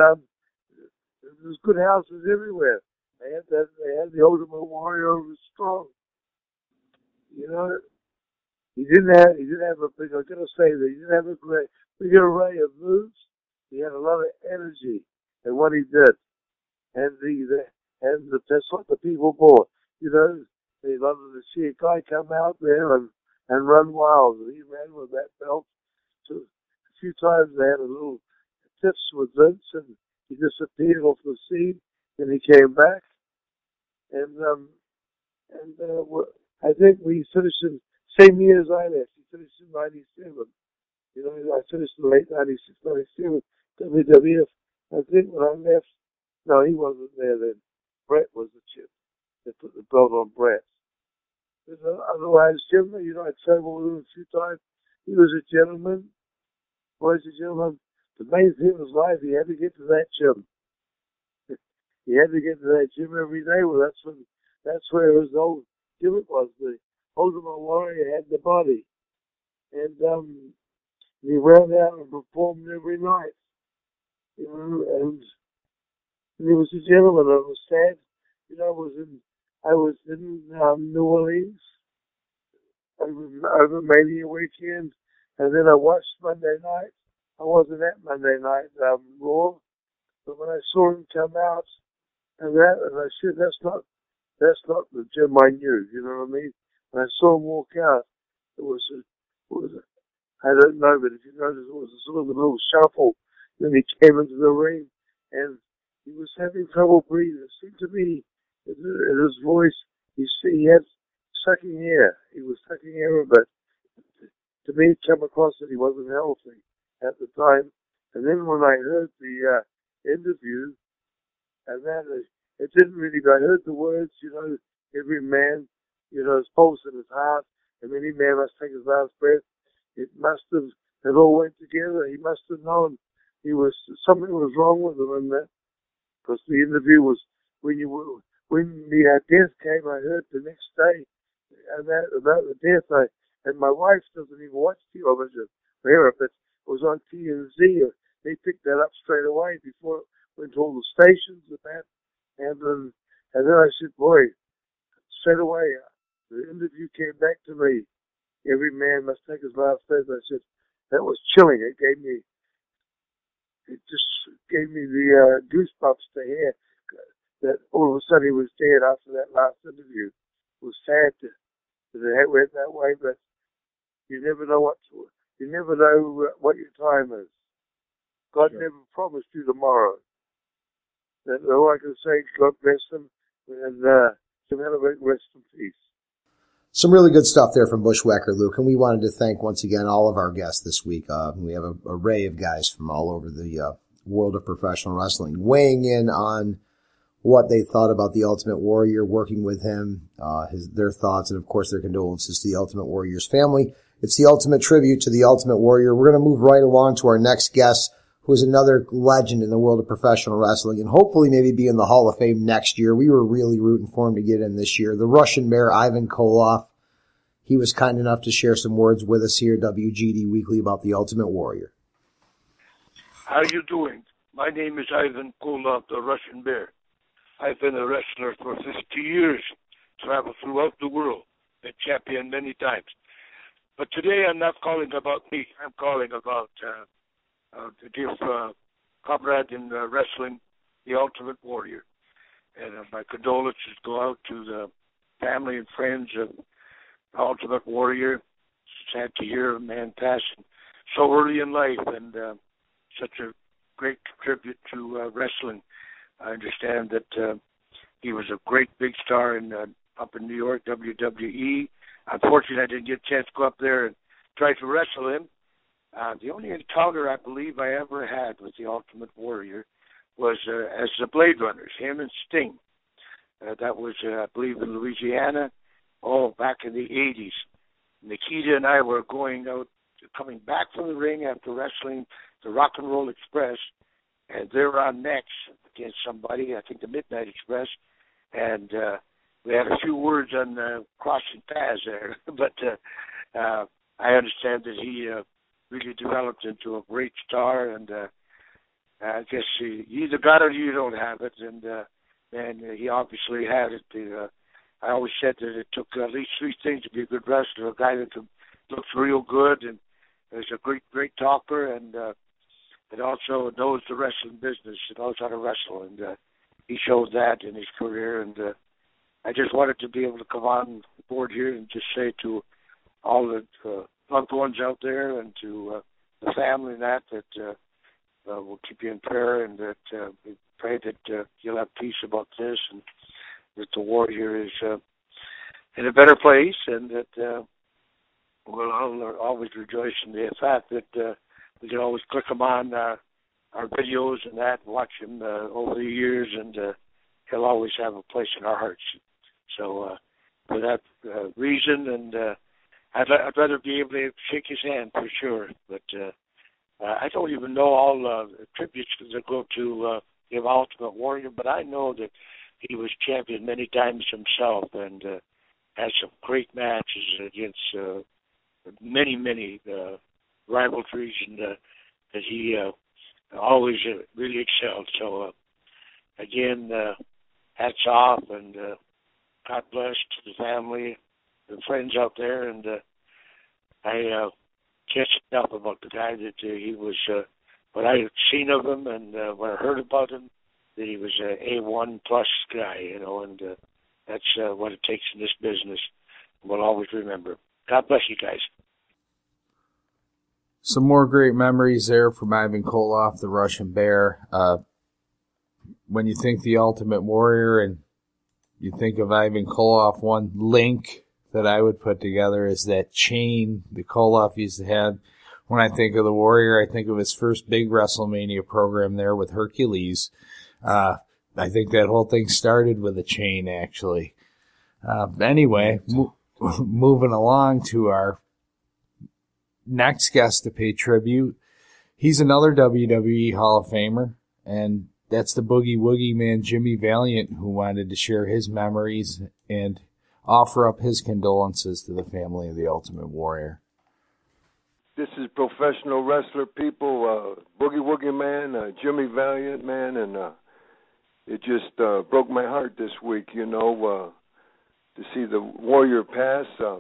there's good houses everywhere. They had the Ultimate Warrior who was strong. You know, he didn't have a big. I'm gonna say that he didn't have a big array of moves. He had a lot of energy in what he did, and that's what the people bought. You know, they loved to see a guy come out there and run wild. He ran with that belt. So a few times they had a little tips with Vince, and he disappeared off the scene. Then he came back, and I think we finished in same year as I left. He finished in '97. You know, I finished in late '96, '97. WWF. I think when I left, no, he wasn't there then. Brett was the chip. They put the belt on Brett. Otherwise, Jim, you know, I traveled with him a few times. He was a gentleman. Boys and gentlemen, the main thing was life. He had to get to that gym. He had to get to that gym every day. Well, that's where his old gimmick was. The Ultimate Warrior had the body. And he ran out and performed every night. You know, and he was a gentleman. I was sad. You know, I was in New Orleans over Mania weekend, and then I watched Monday night. I wasn't at Monday night Raw, but when I saw him come out, and I said, that's not the Jim I knew. You know what I mean? When I saw him walk out, it was I don't know, but if you notice, it was a sort of a little shuffle. Then he came into the ring, and he was having trouble breathing. It seemed to me, in his voice, he had sucking air. He was sucking air a bit. To me, it came across that he wasn't healthy at the time. And then when I heard the interview, and that it didn't really. I heard the words, you know, every man, you know, his pulse in his heart, and any man must take his last breath. It all went together. He must have known something was wrong with him in that, because the interview was when the death came. I heard the next day about the death. And my wife doesn't even watch television for her, but it was on TNZ. They picked that up straight away before it went to all the stations with that. And then I said, boy, straight away the interview came back to me. Every man must take his last breath. I said, that was chilling. It just gave me the goosebumps to hear that all of a sudden he was dead after that last interview. It was sad that it went that way, but you never know what your time is. God never promised you tomorrow. And all I can say, God bless him, and Jim Hellwig, rest in peace. Some really good stuff there from Bushwhacker Luke, and we wanted to thank once again all of our guests this week. We have an array of guys from all over the world of professional wrestling weighing in on what they thought about the Ultimate Warrior, working with him, their thoughts, and of course their condolences to the Ultimate Warrior's family. It's the ultimate tribute to the Ultimate Warrior. We're going to move right along to our next guest, who is another legend in the world of professional wrestling, and hopefully maybe be in the Hall of Fame next year. We were really rooting for him to get in this year. The Russian Bear, Ivan Koloff. He was kind enough to share some words with us here at WGD Weekly about the Ultimate Warrior. How you doing? My name is Ivan Koloff, the Russian Bear. I've been a wrestler for 50 years, traveled throughout the world, been champion many times. But today I'm not calling about me. I'm calling about the dear comrade in wrestling, the Ultimate Warrior. And my condolences go out to the family and friends of the Ultimate Warrior. Sad to hear a man passing so early in life, and such a great tribute to wrestling. I understand that he was a great big star up in New York, WWE. Unfortunately, I didn't get a chance to go up there and try to wrestle him. The only encounter I believe I ever had with the Ultimate Warrior was as the Blade Runners, him and Sting. That was, I believe, in Louisiana, back in the 80s. Nikita and I were going out coming back from the ring after wrestling the Rock and Roll Express, and they're on next against somebody, I think the Midnight Express, and we had a few words on crossing paths there, but I understand that he really developed into a great star, and I guess you either got it or you don't have it, and he obviously had it. I always said that it took at least three things to be a good wrestler: a guy that looks real good and is a great talker, and also knows the wrestling business, knows how to wrestle, and he showed that in his career. And I just wanted to be able to come on board here and just say to all the loved ones out there and to the family and that we'll keep you in prayer, and that we pray that you'll have peace about this, and that the Warrior is in a better place, and that we'll always rejoice in the fact that we can always click him on our videos and that, and watch him over the years, and he'll always have a place in our hearts. So for that reason, and I'd rather be able to shake his hand for sure, but I don't even know all the tributes that go to the Ultimate Warrior, but I know that he was champion many times himself, and had some great matches against many rivalries, and that he always really excelled. So again, hats off, and God bless to the family, the friends out there, and I can't say enough about the guy that he was. What I had seen of him, and when I heard about him, that he was a A1 plus guy, and that's what it takes in this business. We'll always remember. God bless you guys. Some more great memories there from Ivan Koloff, the Russian Bear. When you think the Ultimate Warrior and you think of Ivan Koloff, one link that I would put together is that chain that Koloff used to have. When I think of the Warrior, I think of his first big WrestleMania program there with Hercules. I think that whole thing started with a chain, actually. Anyway, moving along to our next guest to pay tribute. He's another WWE Hall of Famer, and that's the Boogie Woogie Man, Jimmy Valiant, who wanted to share his memories and offer up his condolences to the family of the Ultimate Warrior. This is professional wrestler people, Boogie Woogie Man, Jimmy Valiant, man, and it just broke my heart this week, to see the Warrior pass. I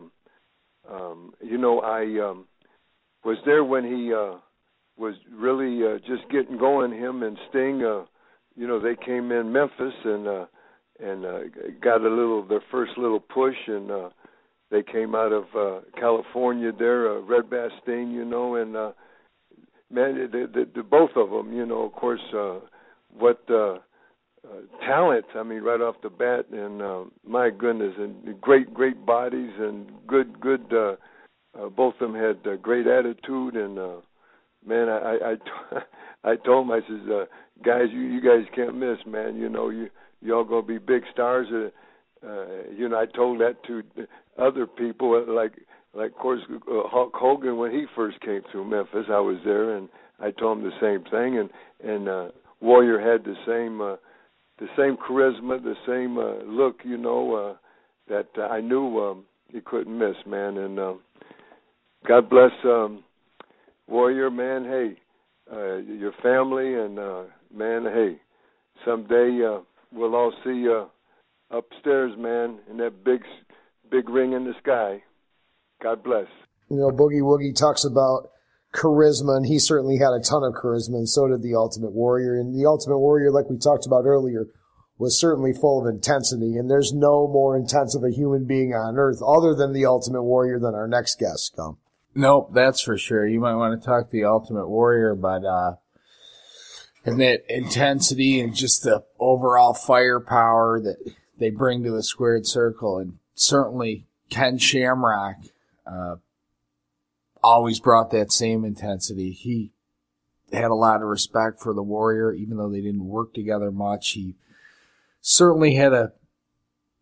was there when he was really just getting going. Him and Sting, they came in Memphis and got their first little push, and they came out of California there, Red Bass Sting, and man, the both of them, of course, what talent, I mean, right off the bat, and my goodness, and great bodies, and good, both of them had great attitude, and man, I told them, I says, guys, you guys can't miss, man, y'all gonna be big stars. I told that to other people, like of course Hulk Hogan when he first came through Memphis. I was there, and I told him the same thing. And Warrior had the same charisma, the same look, that I knew he couldn't miss, man. And God bless Warrior, man. Hey, your family, and man, hey, someday we'll all see you upstairs, man, in that big ring in the sky. God bless. Boogie Woogie talks about charisma, and he certainly had a ton of charisma, and so did the Ultimate Warrior. And the Ultimate Warrior, like we talked about earlier, was certainly full of intensity, and there's no more intense of a human being on earth other than the Ultimate Warrior than our next guest, Scum. Nope, that's for sure. You might want to talk the Ultimate Warrior, but and that intensity and just the overall firepower that they bring to the squared circle, and certainly Ken Shamrock always brought that same intensity. He had a lot of respect for the Warrior, even though they didn't work together much. He certainly had a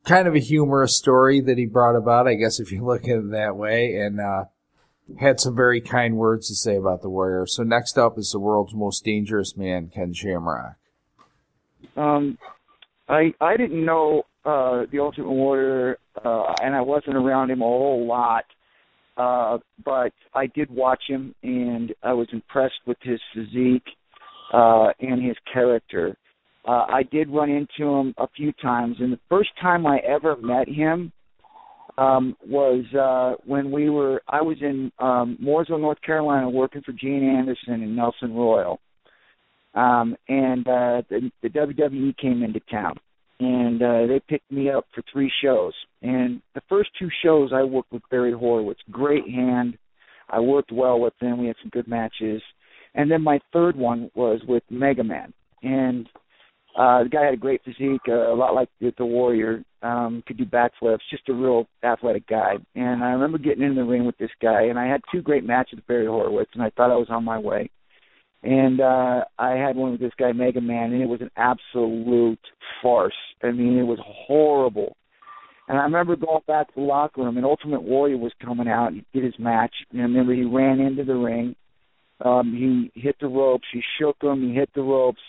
kind of a humorous story that he brought about, I guess, if you look at it that way. And had some very kind words to say about the Warrior. So next up is the world's most dangerous man, Ken Shamrock. I didn't know the Ultimate Warrior, and I wasn't around him a whole lot, but I did watch him, and I was impressed with his physique and his character. I did run into him a few times, and the first time I ever met him was when I was in Mooresville, North Carolina, working for Gene Anderson and Nelson Royal. And the WWE came into town, and they picked me up for 3 shows. And the first 2 shows I worked with Barry Horowitz. Great hand. I worked well with him. We had some good matches. And then my third one was with Mega Man. And the guy had a great physique, a lot like the Warrior, could do backflips, just a real athletic guy. And I remember getting in the ring with this guy, and I had 2 great matches with Barry Horowitz, and I thought I was on my way. And I had one with this guy, Mega Man, and it was an absolute farce. I mean, it was horrible. And I remember going back to the locker room, and Ultimate Warrior was coming out. He did his match. And I remember he ran into the ring. He hit the ropes. He shook him. He hit the ropes.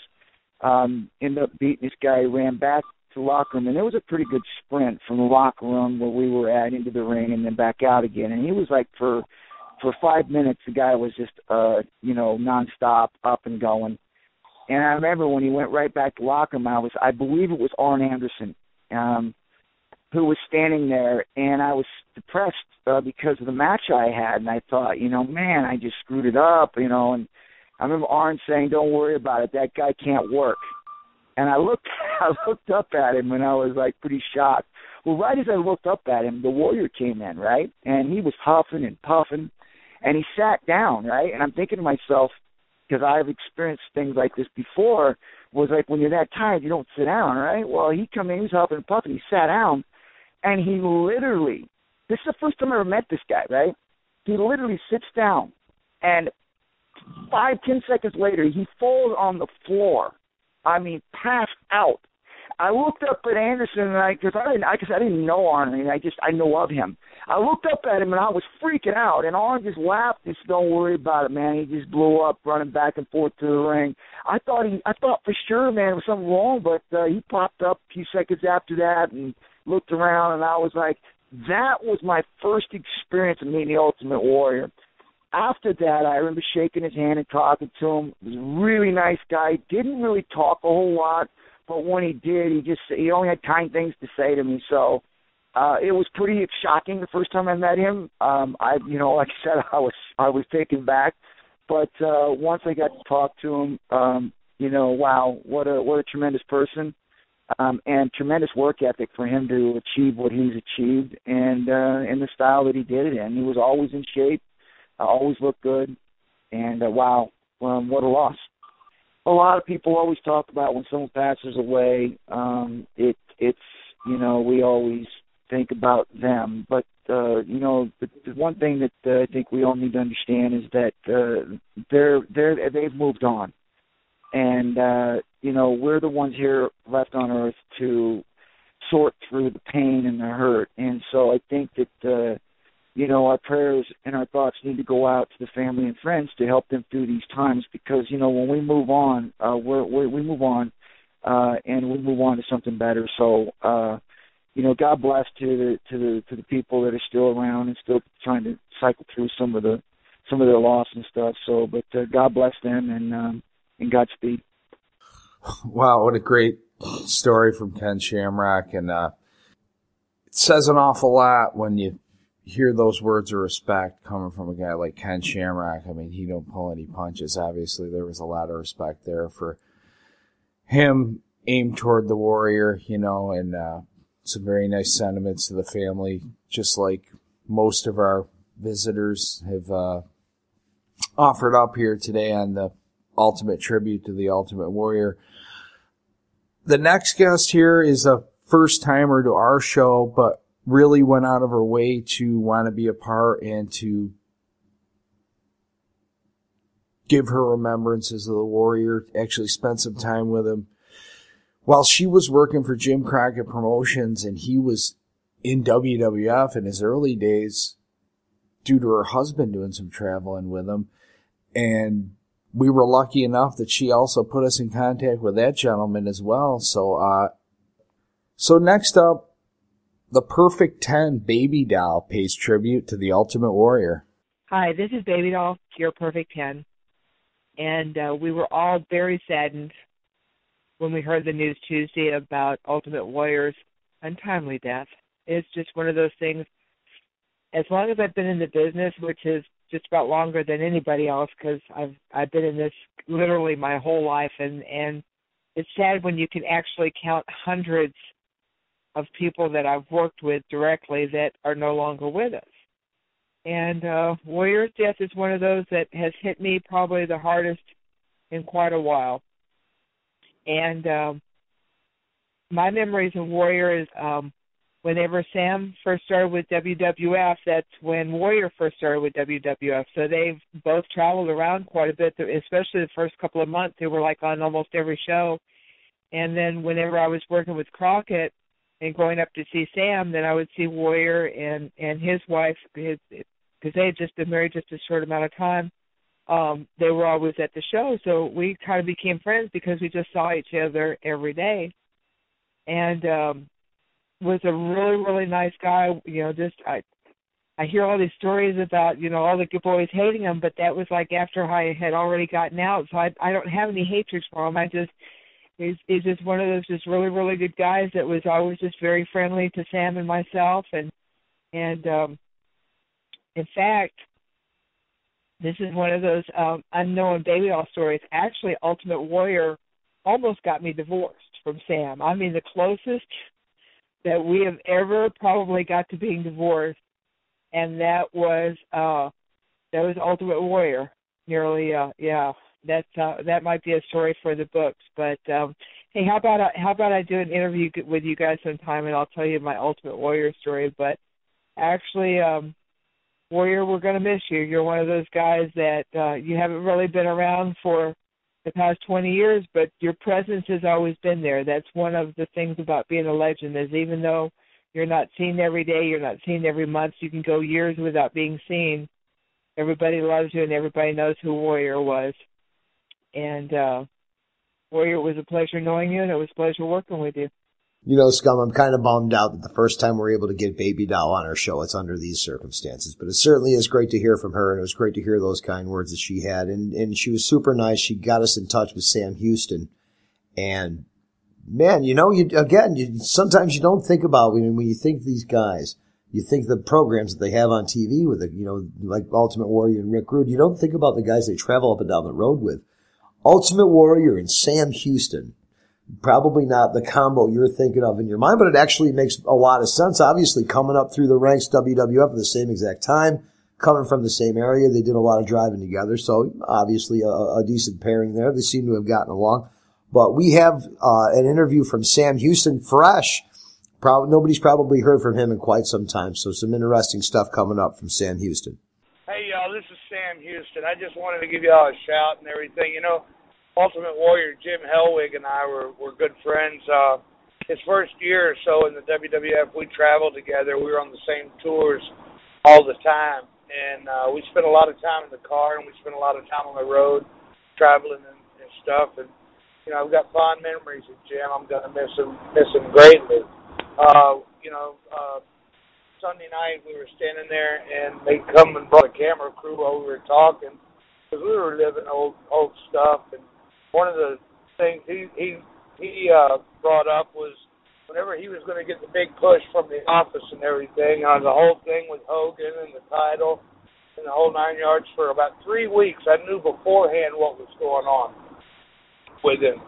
Ended up beating this guy. He ran back to the locker room. And it was a pretty good sprint from the locker room where we were at into the ring and then back out again. And he was like, for 5 minutes, the guy was just, nonstop up and going. And I remember when he went right back to the locker room, I believe it was Arn Anderson, who was standing there, and I was depressed because of the match I had, and I thought, man, I just screwed it up, and I remember Arn saying, don't worry about it, that guy can't work. And I looked up at him, and I was, like, pretty shocked. Well, right as I looked up at him, the Warrior came in, right, and he was huffing and puffing, and he sat down, right, and I'm thinking to myself, because I've experienced things like this before, was like when you're that tired, you don't sit down, right? Well, he come in, he was huffing and puffing, he sat down, and he literally, this is the first time I ever met this guy, right? He literally sits down, and 5-10 seconds later, he falls on the floor. I mean, passed out. I looked up at Anderson, because I didn't know Arn. I know of him. I looked up at him, and I was freaking out. And Arn just laughed and said, "Don't worry about it, man." He just blew up, running back and forth to the ring. I thought for sure, man, there was something wrong, but he popped up a few seconds after that and looked around, and I was like, that was my first experience of meeting the Ultimate Warrior. After that, I remember shaking his hand and talking to him. He was a really nice guy. Didn't really talk a whole lot. But when he did, he only had kind things to say to me. So it was pretty shocking the first time I met him. Like I said, I was taken back. But once I got to talk to him, wow, what a tremendous person, and tremendous work ethic for him to achieve what he's achieved, and in the style that he did it in. He was always in shape, always looked good, and wow, what a loss. A lot of people always talk about when someone passes away, it's we always think about them. But, the one thing that I think we all need to understand is that they've moved on. And, we're the ones here left on Earth to sort through the pain and the hurt. And so I think that, our prayers and our thoughts need to go out to the family and friends to help them through these times, because, when we move on, we move on, and we move on to something better. So, God bless to the people that are still around and still trying to cycle through some of their loss and stuff. So, but God bless them and Godspeed. Wow, what a great story from Ken Shamrock, and it says an awful lot when you hear those words of respect coming from a guy like Ken Shamrock. I mean, he don't pull any punches. Obviously, there was a lot of respect there for him aimed toward the Warrior, and some very nice sentiments to the family, just like most of our visitors have offered up here today on the ultimate tribute to the Ultimate Warrior. The next guest here is a first-timer to our show, but really went out of her way to want to be a part and to give her remembrances of the Warrior, actually spent some time with him while she was working for Jim Crockett Promotions, and he was in WWF in his early days. due to her husband doing some traveling with him. And we were lucky enough that she also put us in contact with that gentleman as well. So next up, the Perfect 10 Baby Doll pays tribute to the Ultimate Warrior. Hi, this is Baby Doll, your Perfect 10. And we were all very saddened when we heard the news Tuesday about Ultimate Warrior's untimely death. It's just one of those things. As long as I've been in the business, which is just about longer than anybody else, because I've been in this literally my whole life, and it's sad when you can actually count hundreds of people that I've worked with directly that are no longer with us. And Warrior's death is one of those that has hit me probably the hardest in quite a while. And my memories of Warrior is whenever Sam first started with WWF, that's when Warrior first started with WWF. So they've both traveled around quite a bit, especially the first couple of months. They were like on almost every show. And then whenever I was working with Crockett and going up to see Sam, then I would see Warrior and his wife, because they had just been married just a short amount of time. They were always at the show. So we kind of became friends because we just saw each other every day. And was a really, really nice guy. You know, just I hear all these stories about, you know, all the good boys hating him, but that was like after I had already gotten out. So I don't have any hatred for him. He's just one of those just really, really good guys that was always just very friendly to Sam and myself. And in fact, this is one of those unknown Baby Doll stories. Actually, Ultimate Warrior almost got me divorced from Sam. I mean, the closest that we have ever probably got to being divorced, and that was Ultimate Warrior. Nearly, that might be a story for the books. But hey, how about I do an interview with you guys sometime, and I'll tell you my Ultimate Warrior story. But actually, Warrior, we're going to miss you. You're one of those guys that you haven't really been around for the past 20 years, but your presence has always been there. That's one of the things about being a legend, is even though you're not seen every day, you're not seen every month, you can go years without being seen. Everybody loves you and everybody knows who Warrior was. And Warrior, it was a pleasure knowing you, and it was a pleasure working with you. You know, Scum, I'm kind of bummed out that the first time we're able to get Baby Doll on our show, it's under these circumstances. But it certainly is great to hear from her, and it was great to hear those kind words that she had. And she was super nice. She got us in touch with Sam Houston. And, man, you know, sometimes you don't think about, when you think these guys, you think the programs that they have on TV with, like Ultimate Warrior and Rick Rude, you don't think about the guys they travel up and down the road with. Ultimate Warrior and Sam Houston. Probably not the combo you're thinking of in your mind, but it actually makes a lot of sense. Obviously, coming up through the ranks, WWF at the same exact time, coming from the same area, they did a lot of driving together, so obviously a decent pairing there. They seem to have gotten along. But we have an interview from Sam Houston, fresh. Nobody's probably heard from him in quite some time, so some interesting stuff coming up from Sam Houston. Hey, y'all, this is Sam Houston. I just wanted to give y'all a shout and everything. You know, Ultimate Warrior Jim Hellwig and I were good friends. His first year or so in the WWF, we traveled together. We were on the same tours all the time. And we spent a lot of time in the car, and we spent a lot of time on the road traveling and stuff. And, you know, I've got fond memories of Jim. I'm going to miss him greatly. Sunday night we were standing there, and they come and brought a camera crew while we were talking, because we were living old stuff. And one of the things he brought up was whenever he was going to get the big push from the office and everything, on the whole thing with Hogan and the title and the whole 9 yards, for about 3 weeks, I knew beforehand what was going on with him.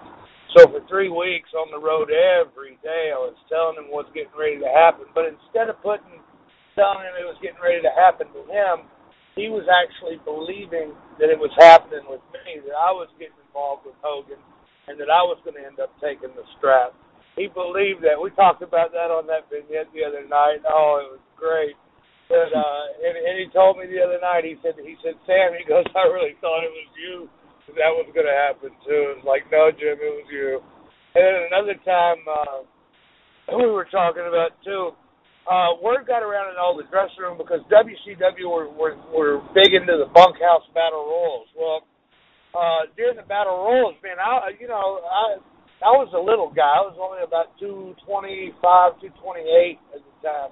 So for 3 weeks on the road every day, I was telling him what's getting ready to happen. But instead of telling him it was getting ready to happen to him, he was actually believing that it was happening with me, that I was getting involved with Hogan, and that I was going to end up taking the strap. He believed that. We talked about that on that vignette the other night. Oh, it was great. But, and he told me the other night, he said, Sam, he goes, I really thought it was you that was going to happen too. It was like, no, Jim, it was you. And then another time we were talking about too, word got around in all the dressing room because WCW were big into the bunkhouse battle royals. Well, during the battle royals, man, I was a little guy. I was only about 225, 228 at the time.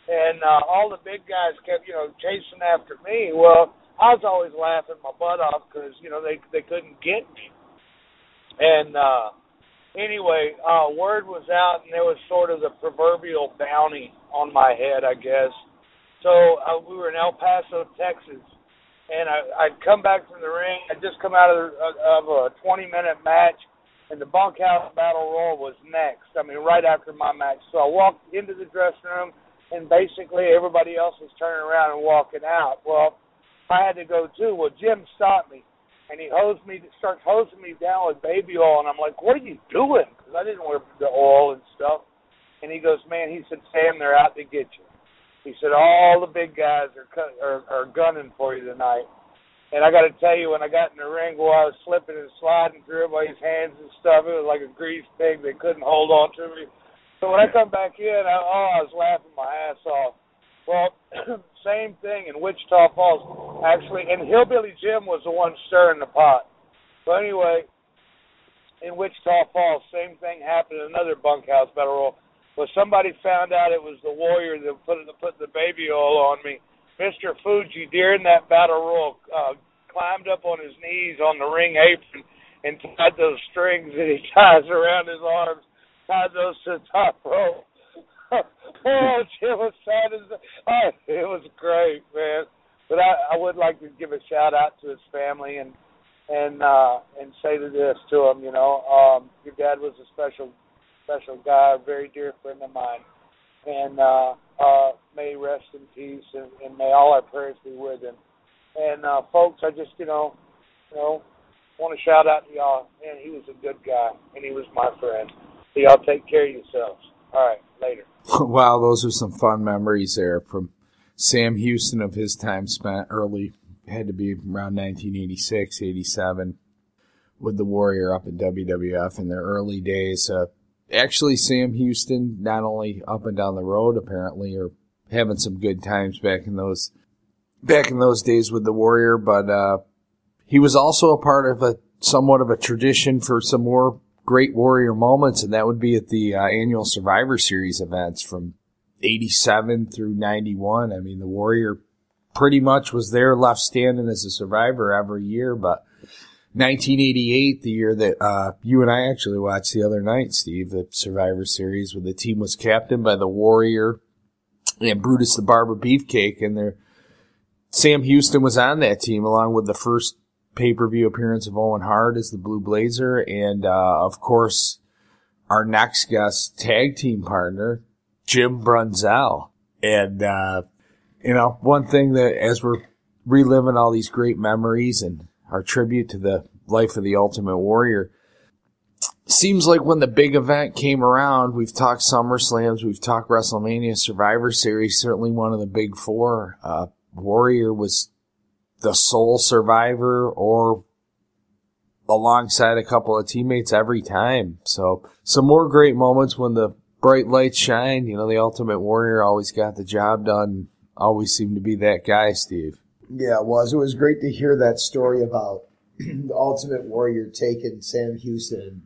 And all the big guys kept, chasing after me. Well, I was always laughing my butt off because, they couldn't get me. And anyway, word was out, and there was sort of the proverbial bounty on my head, I guess. So we were in El Paso, Texas, and I'd come back from the ring. I'd just come out of a 20-minute match, and the bunkhouse battle royal was next. I mean, right after my match. So I walked into the dressing room, and basically everybody else was turning around and walking out. Well, I had to go too. Well, Jim stopped me, and he starts hosing me down with baby oil, and I'm like, what are you doing? Because I didn't wear the oil and stuff. And he goes, man, he said, Sam, they're out to get you. He said, all the big guys are gunning for you tonight. And I got to tell you, when I got in the ring, I was slipping and sliding through everybody's hands and stuff. It was like a greased pig. They couldn't hold on to me. So when I come back in, I was laughing my ass off. Well, same thing in Wichita Falls, actually. And Hillbilly Jim was the one stirring the pot. But anyway, in Wichita Falls, same thing happened in another bunkhouse battle royal. Well, somebody found out it was the Warrior that put the baby oil on me. Mr. Fuji, during that battle royal, climbed up on his knees on the ring apron and tied those strings that he ties around his arms, tied those to the top rope. Oh, it was sad as it was great, man. But I would like to give a shout out to his family and say this to him. Your dad was a special guy, a very dear friend of mine, and may he rest in peace, and may all our prayers be with him. And folks, I just want to shout out to y'all. Man, he was a good guy, and he was my friend. So y'all take care of yourselves. All right, later. Wow, those are some fun memories there from Sam Houston of his time spent early, had to be around 1986, 87, with the Warrior up in WWF in their early days. Actually, Sam Houston, not only up and down the road, apparently, are having some good times back in those days with the Warrior, but he was also a part of somewhat of a tradition for some more great Warrior moments, and that would be at the annual Survivor Series events from 87 through 91. I mean, the Warrior pretty much was there left standing as a survivor every year, but 1988, the year that you and I actually watched the other night, Steve, the Survivor Series, where the team was captained by the Warrior and Brutus the Barber Beefcake, and Sam Houston was on that team along with the first pay-per-view appearance of Owen Hart as the Blue Blazer, and of course our next guest tag team partner, Jim Brunzell. And one thing that as we're reliving all these great memories and our tribute to the life of the Ultimate Warrior, seems like when the big event came around, we've talked SummerSlams, we've talked WrestleMania, Survivor Series, certainly one of the big four. Warrior was the sole survivor or alongside a couple of teammates every time. So some more great moments when the bright lights shine. The Ultimate Warrior always got the job done, always seemed to be that guy, Steve. Yeah, it was. It was great to hear that story about the Ultimate Warrior taking Sam Houston and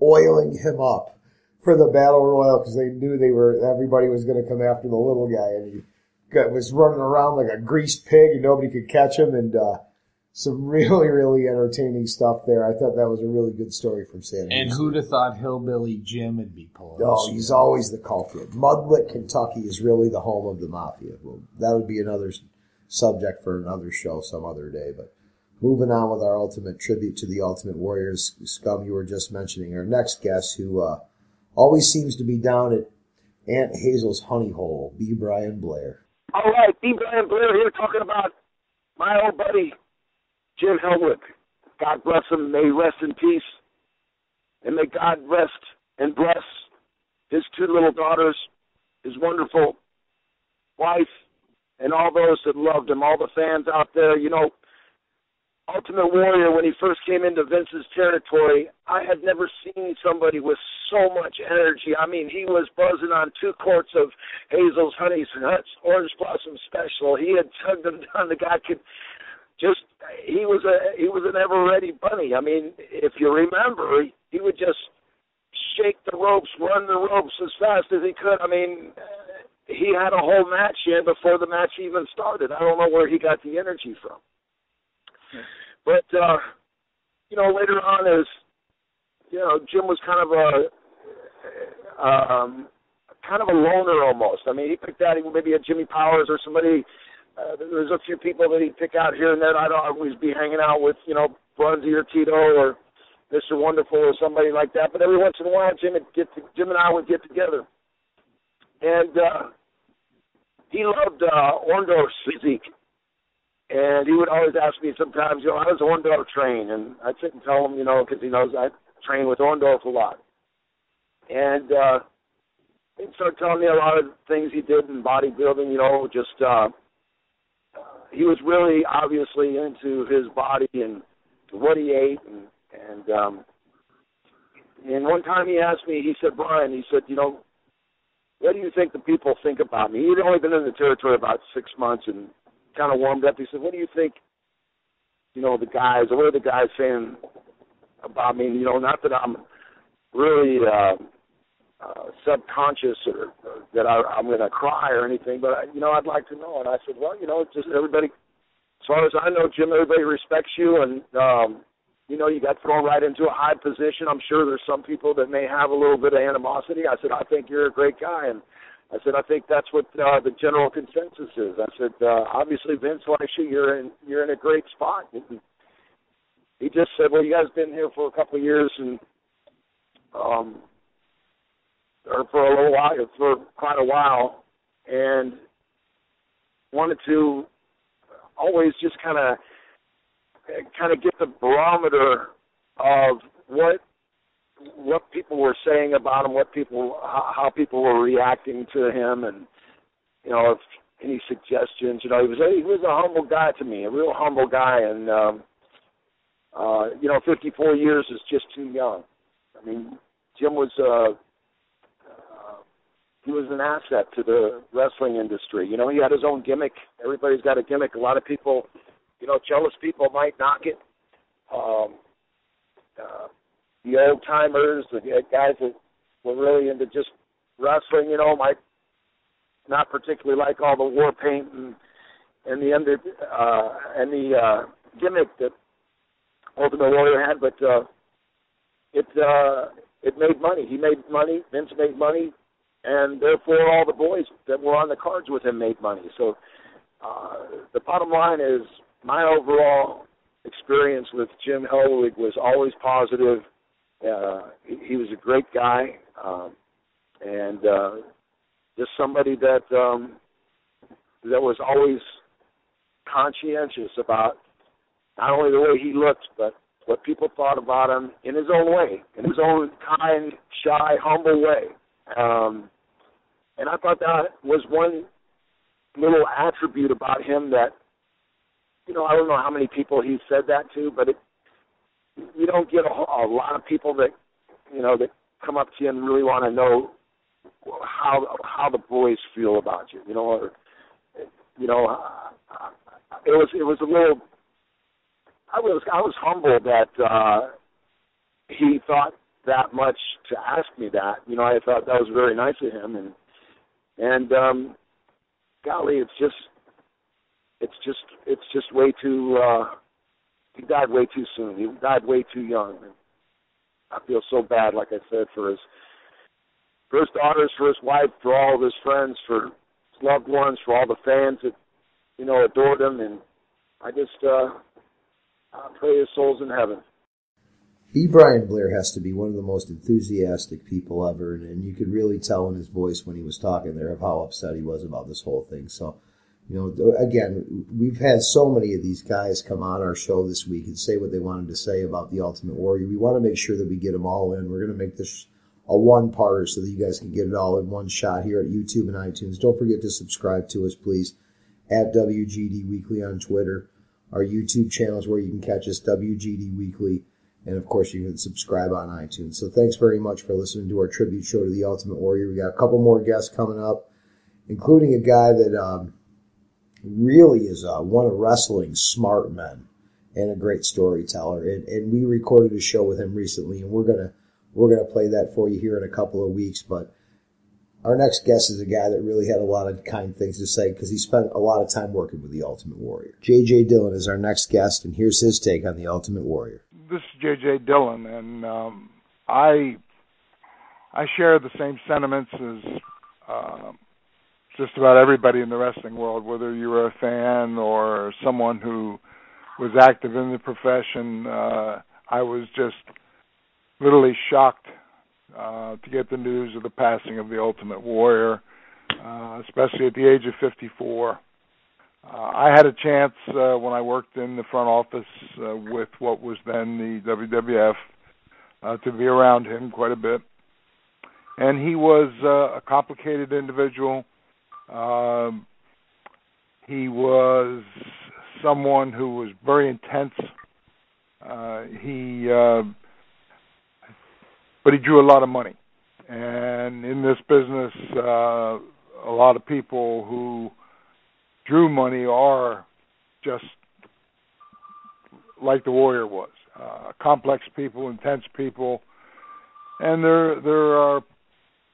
oiling him up for the Battle Royal because they knew everybody was going to come after the little guy, and he was running around like a greased pig and nobody could catch him, and some really, really entertaining stuff there. I thought that was a really good story from Sam. And who'd have thought Hillbilly Jim would be pulling? Oh, he's always the culprit. Mudlick, Kentucky is really the home of the Mafia. Well, that would be another subject for another show some other day. But moving on with our ultimate tribute to the Ultimate Warriors, Scum, you were just mentioning our next guest, who always seems to be down at Aunt Hazel's honey hole, B. Brian Blair. All right, B. Brian Blair here talking about my old buddy, Jim Hellwick. God bless him. May he rest in peace. And may God rest and bless his two little daughters, his wonderful wife, and all those that loved him, all the fans out there. Ultimate Warrior, when he first came into Vince's territory, I had never seen somebody with so much energy. I mean, he was buzzing on 2 quarts of Hazel's Honey Nuts Orange Blossom Special. He had tugged them down. The guy could just, he was an ever-ready bunny. I mean, if you remember, he would just shake the ropes, run the ropes as fast as he could. I mean, he had a whole match in before the match even started. I don't know where he got the energy from. But, later on, as, Jim was kind of a loner almost. I mean, he picked out maybe a Jimmy Powers or somebody. There's a few people that he'd pick out here and there. I'd always be hanging out with, Brunsy or Tito or Mr. Wonderful or somebody like that. But every once in a while, Jim and I would get together. And he loved Orndorff's physique. And he would always ask me sometimes, how does Orndorff train? And I'd sit and tell him, because he knows I train with Orndorff a lot. And he'd start telling me a lot of things he did in bodybuilding, he was really obviously into his body and what he ate. And one time he asked me, he said, Brian, what do you think the people think about me? He'd only been in the territory about 6 months and kind of warmed up. He said, what do you think, what are the guys saying about me? Not that I'm really subconscious or that I'm going to cry or anything, but, I'd like to know. And I said, well, just everybody, as far as I know, Jim, everybody respects you, and, you got thrown right into a high position. I'm sure there's some people that may have a little bit of animosity. I said, I think you're a great guy, and I said, I think that's what the general consensus is. I said, obviously, Vince likes you. You're in a great spot. And he just said, well, you guys been here for a couple of years and or for a little while, for quite a while, and wanted to always just kind of get the barometer of what people were saying about him, how people were reacting to him, and if any suggestions. He was a humble guy to me, a real humble guy, and 54 years is just too young. I mean, Jim was he was an asset to the wrestling industry. He had his own gimmick. Everybody's got a gimmick. A lot of people, jealous people might knock it. The old-timers, the guys that were really into just wrestling, might not particularly like all the war paint and the gimmick that Ultimate Warrior had, but it made money. He made money. Vince made money, and therefore all the boys that were on the cards with him made money. So the bottom line is my overall experience with Jim Hellwig was always positive. He was a great guy, and just somebody that was always conscientious about not only the way he looked, but what people thought about him in his own way, in his own kind, shy, humble way. And I thought that was one little attribute about him that, I don't know how many people he said that to, but you don't get a lot of people that, that come up to you and really want to know how the boys feel about you, it was a little, I was humbled that he thought that much to ask me that. I thought that was very nice of him, and golly, it's just way too. He died way too soon. He died way too young. And I feel so bad, like I said, for his daughters, for his wife, for all of his friends, for his loved ones, for all the fans that adored him, and I just I pray his soul's in heaven. B. Brian Blair has to be one of the most enthusiastic people ever, and you could really tell in his voice when he was talking there of how upset he was about this whole thing. So, again, we've had so many of these guys come on our show this week and say what they wanted to say about the Ultimate Warrior. We want to make sure that we get them all in. We're going to make this a one-parter so that you guys can get it all in one shot here at YouTube and iTunes. Don't forget to subscribe to us, please, at WGD Weekly on Twitter. Our YouTube channel is where you can catch us, WGD Weekly. And, of course, you can subscribe on iTunes. So thanks very much for listening to our tribute show to the Ultimate Warrior. We got a couple more guests coming up, including a guy that really is one of wrestling's smart men and a great storyteller. And we recorded a show with him recently, and we're gonna play that for you here in a couple of weeks. But our next guest is a guy that really had a lot of kind things to say because he spent a lot of time working with the Ultimate Warrior. J.J. Dillon is our next guest, and here's his take on the Ultimate Warrior. This is J.J. Dillon, and I share the same sentiments as just about everybody in the wrestling world, whether you were a fan or someone who was active in the profession. I was just literally shocked to get the news of the passing of the Ultimate Warrior, especially at the age of 54. I had a chance when I worked in the front office with what was then the WWF to be around him quite a bit. And he was a complicated individual. He was someone who was very intense. But he drew a lot of money. And in this business, a lot of people who drew money are just like the Warrior was. Complex people, intense people. And there are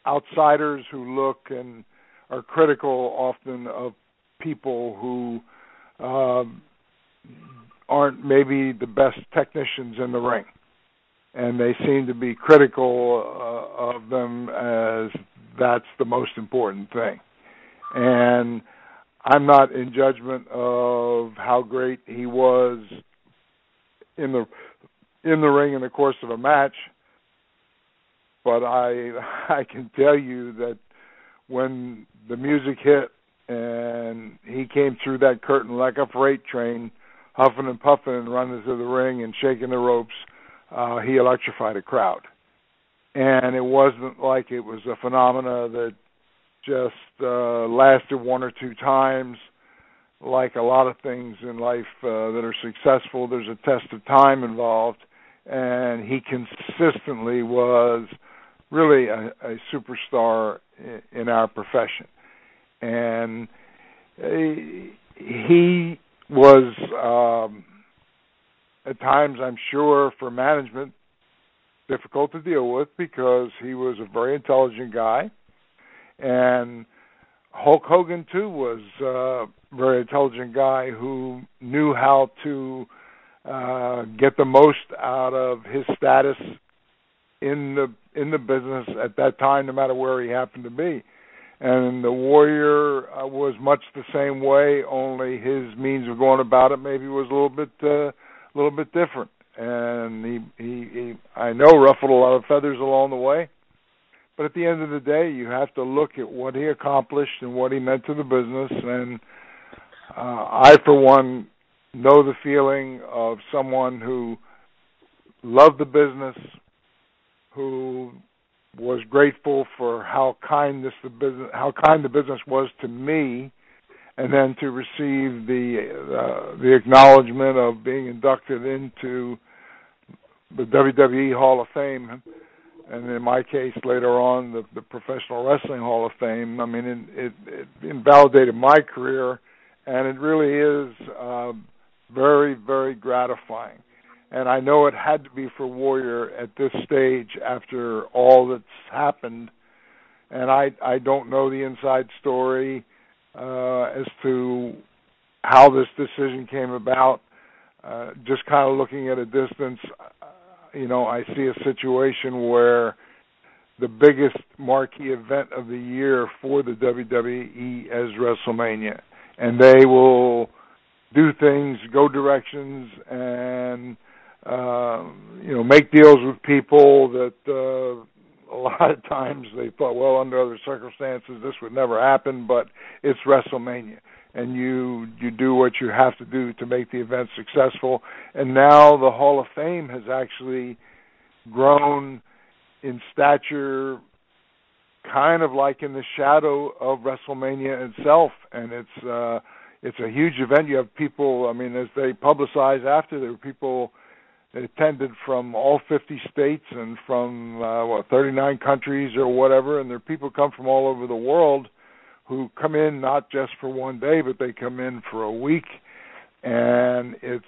outsiders who look and are critical often of people who aren't maybe the best technicians in the ring. And they seem to be critical of them as that's the most important thing. And I'm not in judgment of how great he was in the ring in the course of a match, but I can tell you that when the music hit and he came through that curtain like a freight train, huffing and puffing and running through the ring and shaking the ropes, he electrified a crowd. And it wasn't like it was a phenomena that just lasted one or two times. Like a lot of things in life that are successful, there's a test of time involved, and he consistently was really a superstar in our profession. And he was, at times, I'm sure, for management, difficult to deal with because he was a very intelligent guy. And Hulk Hogan, too, was a very intelligent guy who knew how to get the most out of his status in the business at that time, no matter where he happened to be. And the Warrior was much the same way, only his means of going about it maybe was a little bit different. And he I know, ruffled a lot of feathers along the way. But at the end of the day, you have to look at what he accomplished and what he meant to the business. And I, for one, know the feeling of someone who loved the business, who was grateful for how kind the business was to me, and then to receive the acknowledgement of being inducted into the WWE Hall of Fame, and in my case later on the Professional Wrestling Hall of Fame. I mean, it invalidated my career, and it really is very, very gratifying. And I know it had to be for Warrior at this stage after all that's happened. And I don't know the inside story as to how this decision came about. Just kind of looking at a distance, I see a situation where the biggest marquee event of the year for the WWE is WrestleMania. And they will do things, go directions, and make deals with people that a lot of times they thought, well, under other circumstances this would never happen, but it's WrestleMania. And you do what you have to do to make the event successful. And now the Hall of Fame has actually grown in stature kind of like in the shadow of WrestleMania itself. And it's, it's a huge event. You have people, I mean, as they publicize after, there were people that attended from all 50 states and from, 39 countries or whatever, and there are people who come from all over the world who come in not just for one day, but they come in for a week, and it's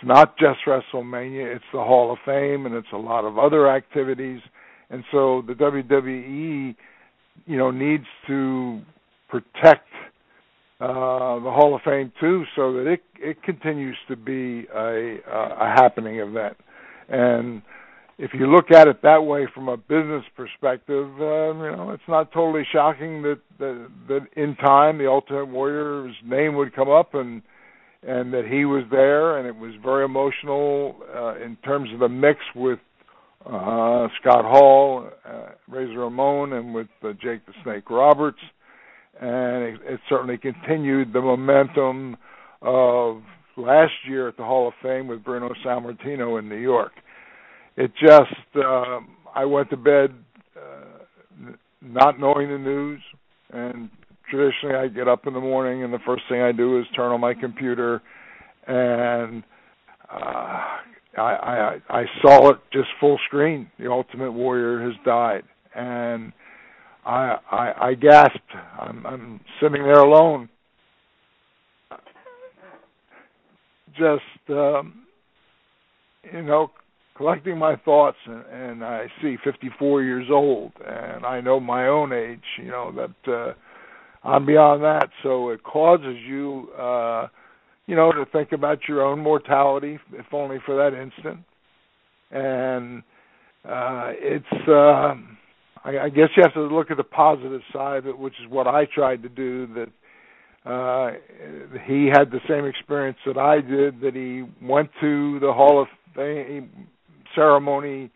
not just WrestleMania, it's the Hall of Fame, and it's a lot of other activities, and so the WWE, needs to protect the Hall of Fame too, so that it continues to be a happening event. And if you look at it that way from a business perspective, it's not totally shocking that in time the Ultimate Warrior's name would come up and that he was there, and it was very emotional in terms of the mix with Scott Hall, Razor Ramon, and with Jake the Snake Roberts. And it certainly continued the momentum of last year at the Hall of Fame with Bruno Sammartino in New York. It just, I went to bed not knowing the news, and traditionally I get up in the morning and the first thing I do is turn on my computer, and I saw it just full screen. The Ultimate Warrior has died, and I gasped. I'm sitting there alone, just collecting my thoughts, and I see 54 years old, and I know my own age. That I'm beyond that, so it causes you, to think about your own mortality, if only for that instant. And I guess you have to look at the positive side of it, which is what I tried to do, that he had the same experience that I did, that he went to the Hall of Fame ceremony,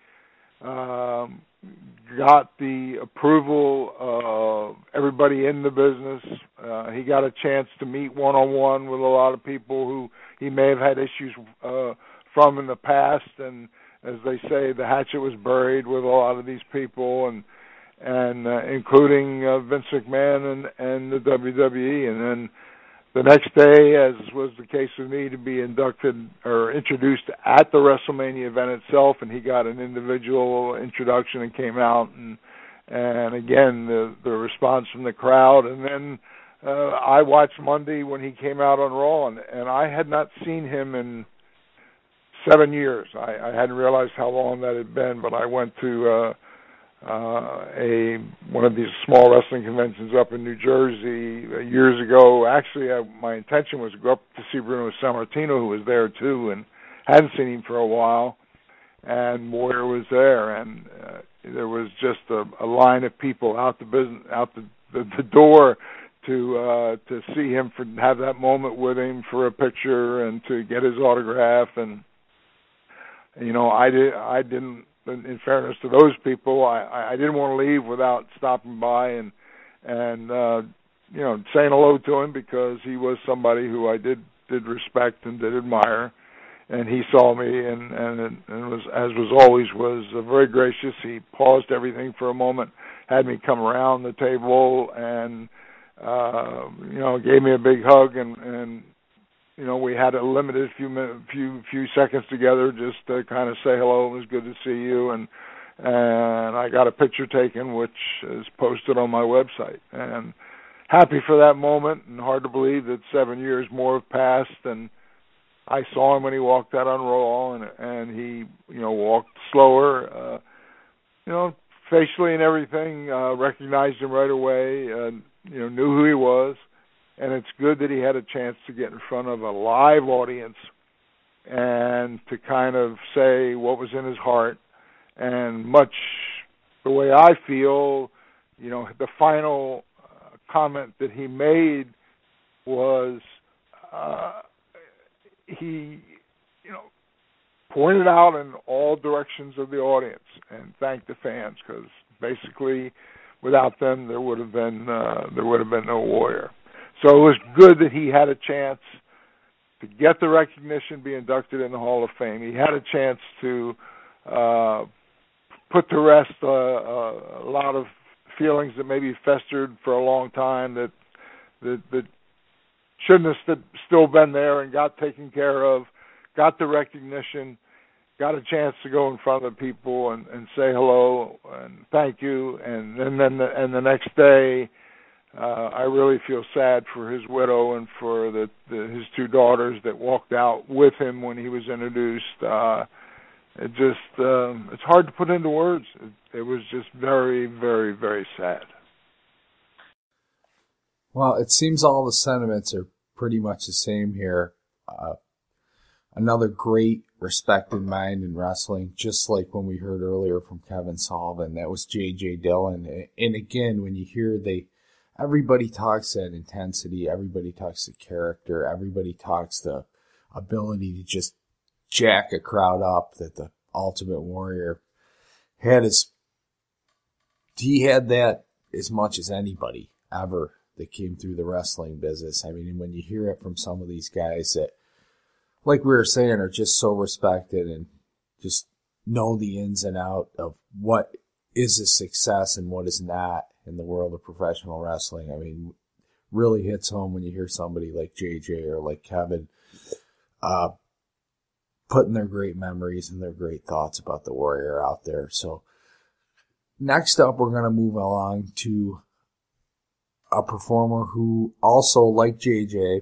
got the approval of everybody in the business. He got a chance to meet one-on-one with a lot of people who he may have had issues from in the past, and as they say, the hatchet was buried with a lot of these people, and including Vince McMahon and the WWE. And then the next day, as was the case with me, to be inducted or introduced at the WrestleMania event itself, and he got an individual introduction and came out, and again, the response from the crowd. And then I watched Monday when he came out on Raw, and I had not seen him in 7 years. I hadn't realized how long that had been, but I went to one of these small wrestling conventions up in New Jersey years ago. Actually, my intention was to go up to see Bruno Sammartino, who was there too, and hadn't seen him for a while. And Warrior was there, and there was just a line of people out the door to see him, have that moment with him for a picture and to get his autograph. And I didn't. In fairness to those people, I didn't want to leave without stopping by and saying hello to him, because he was somebody who I did respect and did admire. And he saw me and was, as was always, was very gracious. He paused everything for a moment, had me come around the table, and gave me a big hug, and we had a limited few seconds together just to kind of say hello. It was good to see you, and I got a picture taken, which is posted on my website. And happy for that moment, and hard to believe that 7 years more have passed. And I saw him when he walked out on Raw, and he walked slower, facially and everything. Recognized him right away. Knew who he was. And it's good that he had a chance to get in front of a live audience and to kind of say what was in his heart. And much the way I feel, the final comment that he made was he pointed out in all directions of the audience and thanked the fans, because basically without them there would have been no Warrior. So it was good that he had a chance to get the recognition, be inducted in the Hall of Fame. He had a chance to put to rest a lot of feelings that maybe festered for a long time, that shouldn't have still been there and got taken care of, got the recognition, got a chance to go in front of the people and say hello and thank you, and then the next day, I really feel sad for his widow and for his two daughters that walked out with him when he was introduced. It's hard to put into words. It was just very, very, very sad. Well, it seems all the sentiments are pretty much the same here. Another great respected mind in wrestling, just like when we heard earlier from Kevin Sullivan, that was J.J. Dillon. And again, when you hear everybody talks that intensity, everybody talks the character, everybody talks the ability to just jack a crowd up that the Ultimate Warrior had. He had that as much as anybody ever that came through the wrestling business. I mean, when you hear it from some of these guys that, like we were saying, are just so respected and just know the ins and outs of what is a success and what is not in the world of professional wrestling. I mean, really hits home when you hear somebody like JJ or like Kevin putting their great memories and their great thoughts about the Warrior out there. So next up, we're going to move along to a performer who also, like JJ,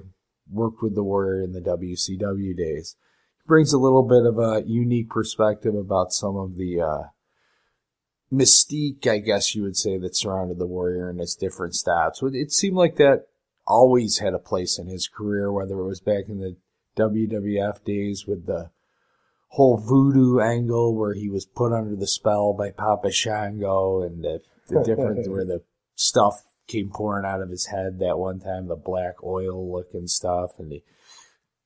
worked with the Warrior in the WCW days. He brings a little bit of a unique perspective about some of the mystique, I guess you would say, that surrounded the Warrior and his different stops. It seemed like that always had a place in his career, whether it was back in the WWF days with the whole voodoo angle where he was put under the spell by Papa Shango, and the difference where the stuff came pouring out of his head that one time, the black oil looking stuff, and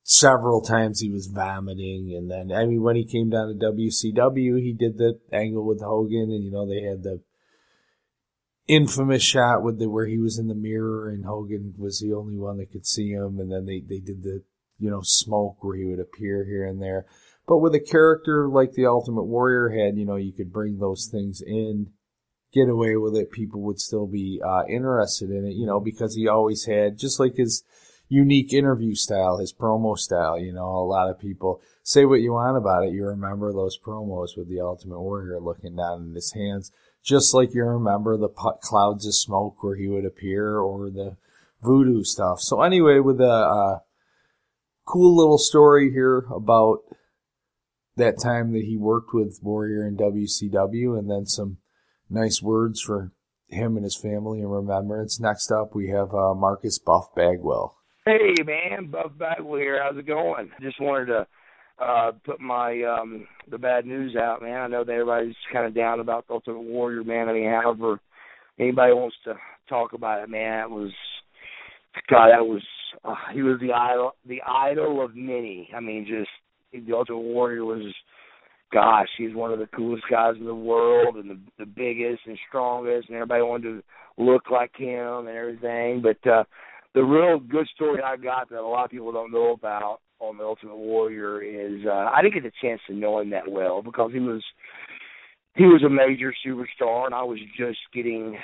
several times he was vomiting. And then, I mean, when he came down to WCW, he did the angle with Hogan, and, you know, they had the infamous shot with where he was in the mirror and Hogan was the only one that could see him. And then they did the, you know, smoke where he would appear here and there. But with a character like the Ultimate Warrior had, you know, you could bring those things in, get away with it. People would still be interested in it, you know, because he always had, just like his unique interview style, his promo style, you know, a lot of people say what you want about it. You remember those promos with the Ultimate Warrior looking down in his hands, just like you remember the clouds of smoke where he would appear, or the voodoo stuff. So anyway, with a cool little story here about that time that he worked with Warrior in WCW, and then some nice words for him and his family in remembrance. Next up, we have Marcus Buff Bagwell. Hey, man, Buff Bagwell here. How's it going? Just wanted to put my the bad news out, man. I know that everybody's kind of down about the Ultimate Warrior, man. I mean, however anybody wants to talk about it, man, he was the idol of many. I mean, just the Ultimate Warrior was, gosh, he's one of the coolest guys in the world, and the biggest and strongest, and everybody wanted to look like him and everything. But the real good story I got that a lot of people don't know about on the Ultimate Warrior is I didn't get a chance to know him that well because he was a major superstar, and I was just getting,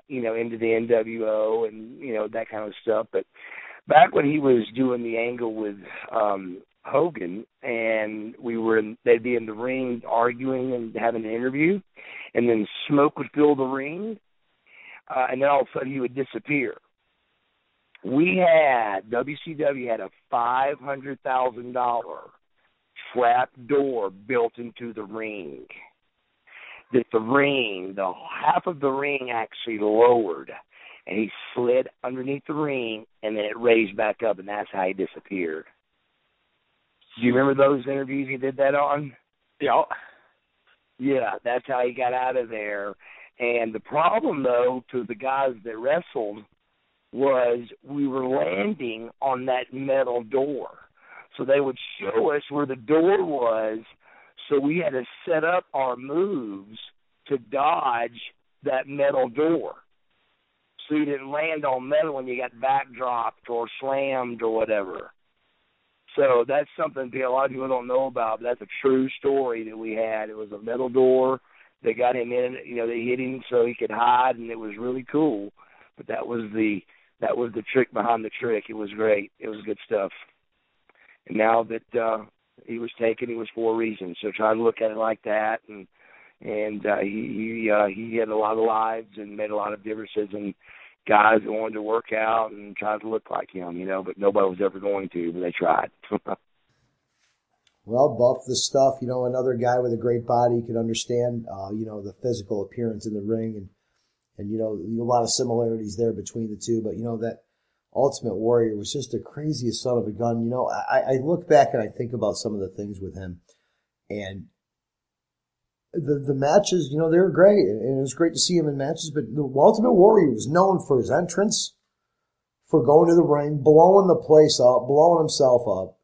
you know, into the NWO and, you know, that kind of stuff. But back when he was doing the angle with Hogan, and they'd be in the ring arguing and having an interview, and then smoke would fill the ring, and then all of a sudden he would disappear. WCW had a $500,000 trap door built into the ring. That the half of the ring actually lowered, and he slid underneath the ring, and then it raised back up, and that's how he disappeared. Do you remember those interviews he did that on? Yeah. Yeah, that's how he got out of there. And the problem, though, to the guys that wrestled was we were landing on that metal door. So they would show us where the door was, so we had to set up our moves to dodge that metal door. So you didn't land on metal when you got backdropped or slammed or whatever. So that's something that a lot of people don't know about, but that's a true story that we had. It was a metal door. They got him in, you know, they hit him so he could hide, and it was really cool. But that was the that was the trick behind the trick. It was great. It was good stuff. And now that he was taken, he was for a reason. So try to look at it like that. And he had a lot of lives and made a lot of differences. And guys who wanted to work out and tried to look like him, you know, but nobody was ever going to, but they tried. Well, buff the stuff, you know, another guy with a great body could understand, you know, the physical appearance in the ring and, you know, a lot of similarities there between the two. But, you know, that Ultimate Warrior was just the craziest son of a gun. You know, I look back and I think about some of the things with him, and the matches, you know, they were great, and it was great to see him in matches. But the Ultimate Warrior was known for his entrance, for going to the ring, blowing the place up, blowing himself up,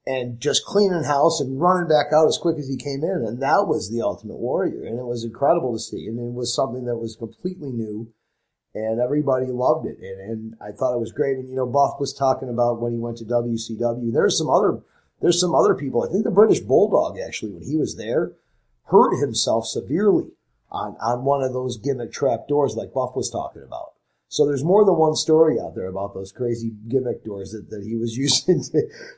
and just cleaning house and running back out as quick as he came in. And that was the Ultimate Warrior, and it was incredible to see. And it was something that was completely new, and everybody loved it. And I thought it was great. And, you know, Buff was talking about when he went to WCW. There's some other people. I think the British Bulldog, actually, when he was there, hurt himself severely on one of those gimmick trap doors like Buff was talking about. So there's more than one story out there about those crazy gimmick doors that he was using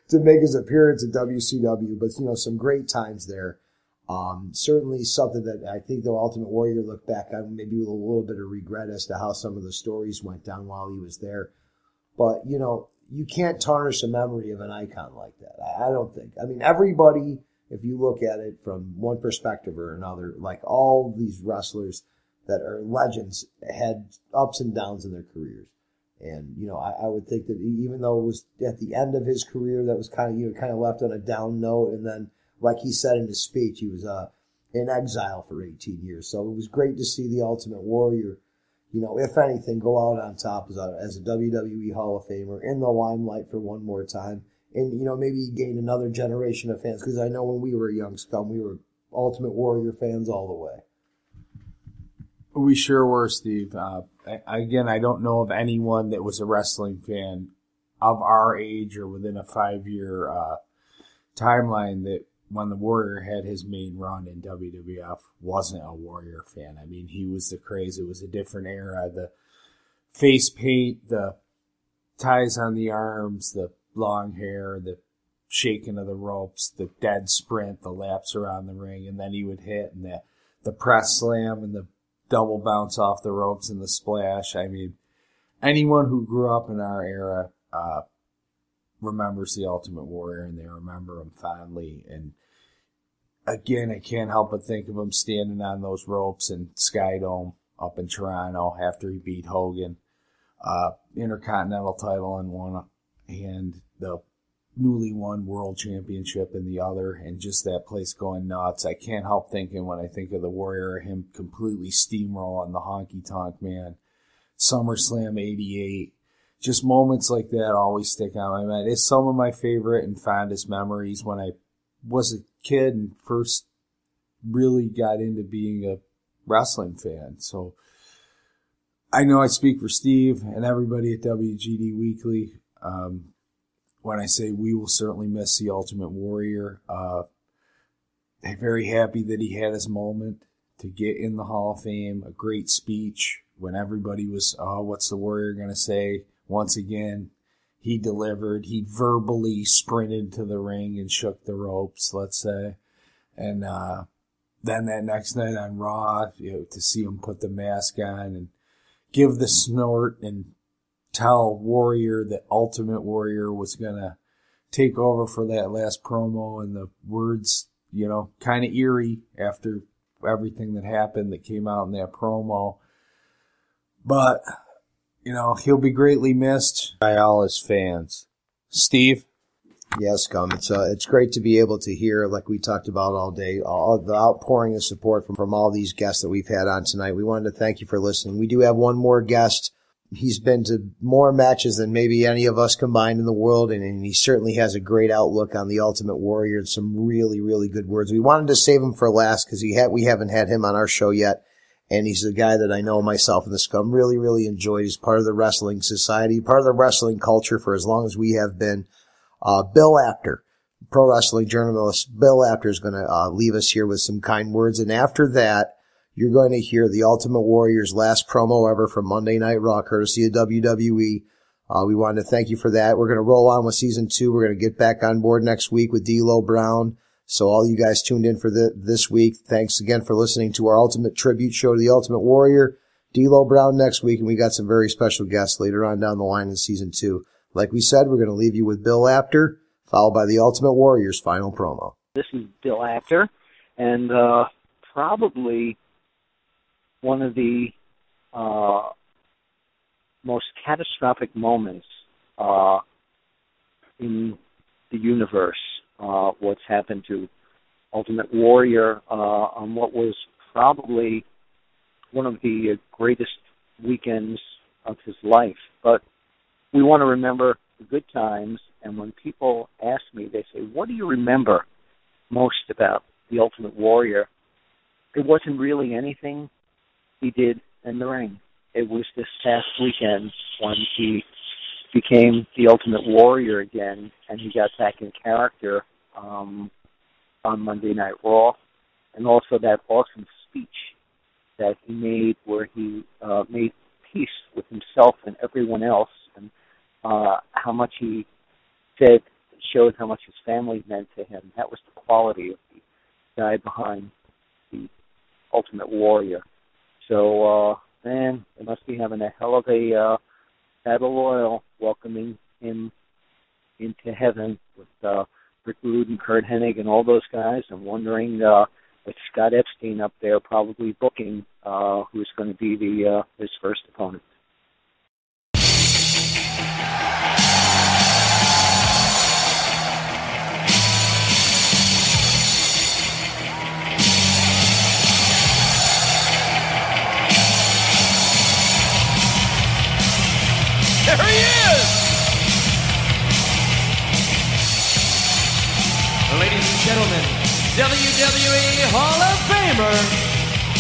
to make his appearance at WCW. But, you know, some great times there. Certainly something that I think the Ultimate Warrior looked back on maybe with a little bit of regret as to how some of the stories went down while he was there. But, you know, you can't tarnish the memory of an icon like that. I don't think. I mean, everybody, if you look at it from one perspective or another, like all these wrestlers that are legends had ups and downs in their careers. And, you know, I would think that even though it was at the end of his career that was kind of left on a down note, and then, like he said in his speech, he was in exile for 18 years. So it was great to see the Ultimate Warrior, you know, if anything, go out on top as a WWE Hall of Famer in the limelight for one more time. And, you know, maybe gain another generation of fans, because I know when we were young Scum, we were Ultimate Warrior fans all the way. We sure were, Steve. Again, I don't know of anyone that was a wrestling fan of our age or within a 5-year timeline that when the Warrior had his main run in WWF wasn't a Warrior fan. I mean, he was the craze. It was a different era. The face paint, the ties on the arms, the long hair, the shaking of the ropes, the dead sprint, the laps around the ring, and then he would hit, and the press slam and the double bounce off the ropes and the splash. I mean, anyone who grew up in our era remembers the Ultimate Warrior, and they remember him fondly. And again, I can't help but think of him standing on those ropes in Skydome up in Toronto after he beat Hogan, Intercontinental title in one, and the newly won World Championship in the other, and just that place going nuts. I can't help thinking when I think of the Warrior, him completely steamrolling the Honky Tonk Man, SummerSlam '88. Just moments like that always stick out in my mind. It's some of my favorite and fondest memories when I was a kid and first really got into being a wrestling fan. So I know I speak for Steve and everybody at WGD Weekly when I say we will certainly miss the Ultimate Warrior. I'm very happy that he had his moment to get in the Hall of Fame. A great speech when everybody was, oh, what's the Warrior going to say? Once again, he delivered. He verbally sprinted to the ring and shook the ropes, let's say. And then that next night on Raw, you know, to see him put the mask on and give the snort and tell Warrior that Ultimate Warrior was going to take over for that last promo, and the words, you know, kind of eerie after everything that happened that came out in that promo. But, you know, he'll be greatly missed by all his fans. Steve? Yes, Scum. It's great to be able to hear, like we talked about all day, all the outpouring of support from all these guests that we've had on tonight. We wanted to thank you for listening. We do have one more guest. He's been to more matches than maybe any of us combined in the world, and he certainly has a great outlook on the Ultimate Warrior and some really, really good words. We wanted to save him for last because we haven't had him on our show yet, and he's a guy that I know myself and the Scum really, really enjoyed. He's part of the wrestling society, part of the wrestling culture for as long as we have been. Bill Apter, pro wrestling journalist Bill Apter, is going to leave us here with some kind words, and after that, you're going to hear the Ultimate Warrior's last promo ever from Monday Night Raw, courtesy of WWE. We wanted to thank you for that. We're going to roll on with Season 2. We're going to get back on board next week with D'Lo Brown. So all you guys tuned in for this week, thanks again for listening to our Ultimate Tribute Show to the Ultimate Warrior. D'Lo Brown next week, and we got some very special guests later on down the line in Season 2. Like we said, we're going to leave you with Bill Apter, followed by the Ultimate Warrior's final promo. This is Bill Apter, and probably one of the most catastrophic moments in the universe, what's happened to Ultimate Warrior on what was probably one of the greatest weekends of his life. But we want to remember the good times, and when people ask me, they say, what do you remember most about the Ultimate Warrior? It wasn't really anything he did in the ring. It was this past weekend when he became the Ultimate Warrior again, and he got back in character on Monday Night Raw, and also that awesome speech that he made where he made peace with himself and everyone else, and how much he said showed how much his family meant to him. That was the quality of the guy behind the Ultimate Warrior. So, man, they must be having a hell of a battle royal welcoming him into heaven with Rick Rude and Kurt Hennig and all those guys. I'm wondering with Scott Epstein up there probably booking who's going to be his first opponent. There he is! Ladies and gentlemen, WWE Hall of Famer,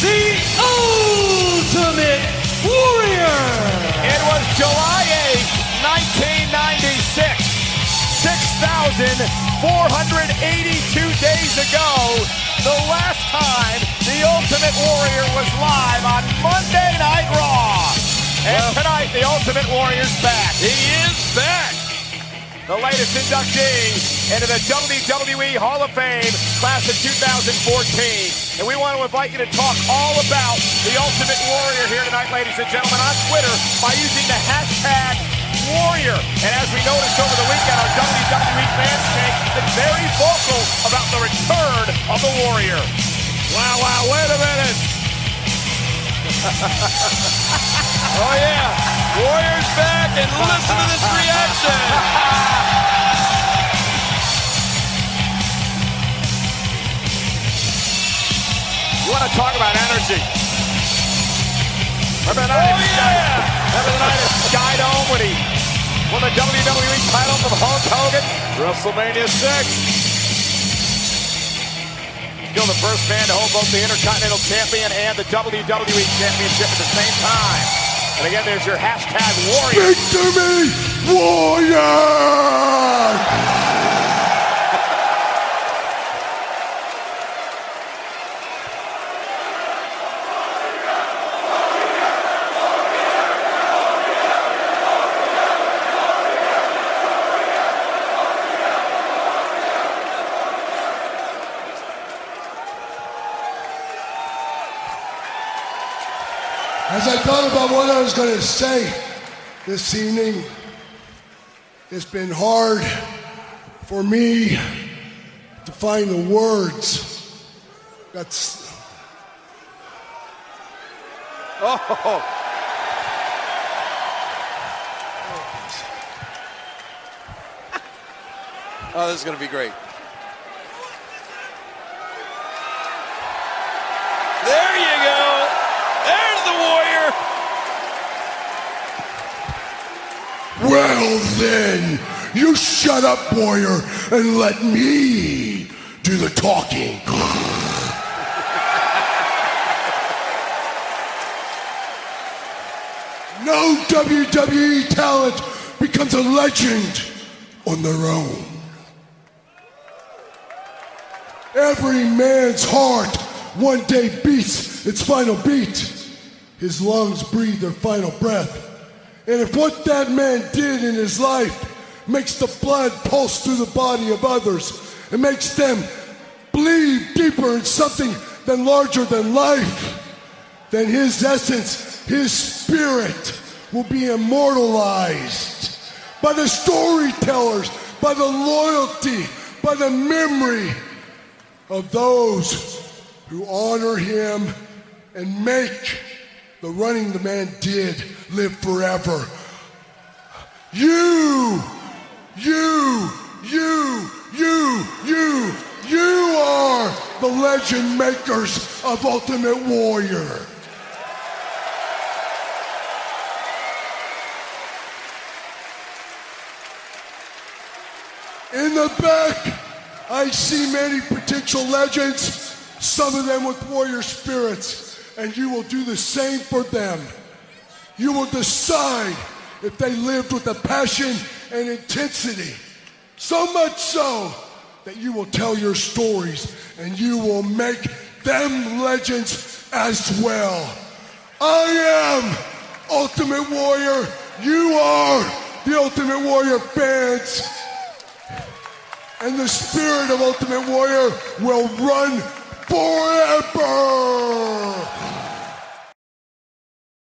the Ultimate Warrior! It was July 8th, 1996. 6,482 days ago, the last time the Ultimate Warrior was live on Monday Night Raw. And tonight, the Ultimate Warrior's back. He is back. The latest inductee into the WWE Hall of Fame, class of 2014. And we want to invite you to talk all about the Ultimate Warrior here tonight, ladies and gentlemen, on Twitter by using the hashtag Warrior. And as we noticed over the weekend, our WWE fans been very vocal about the return of the Warrior. Wow, wait a minute. Oh yeah, Warrior's back, and listen to this reaction. You want to talk about energy? Remember the night at Sky Dome when he won the WWE title from Hulk Hogan? WrestleMania 6. Still the first man to hold both the Intercontinental Champion and the WWE Championship at the same time. And again, there's your hashtag Warrior. Speak to me, Warrior! As I thought about what I was going to say this evening, it's been hard for me to find the words. Oh, this is going to be great. There you go. There's the Warrior. Well then, you shut up, Warrior, and let me do the talking. No WWE talent becomes a legend on their own. Every man's heart one day beats its final beat. His lungs breathe their final breath. And if what that man did in his life makes the blood pulse through the body of others, it makes them believe deeper in something than larger than life, then his essence, his spirit will be immortalized by the storytellers, by the loyalty, by the memory of those who honor him and make the running the man did live forever. You are the legend makers of Ultimate Warrior. In the back, I see many potential legends, some of them with warrior spirits, and you will do the same for them. You will decide if they lived with a passion and intensity, so much so that you will tell your stories and you will make them legends as well. I am Ultimate Warrior. You are the Ultimate Warrior fans. And the spirit of Ultimate Warrior will run forever.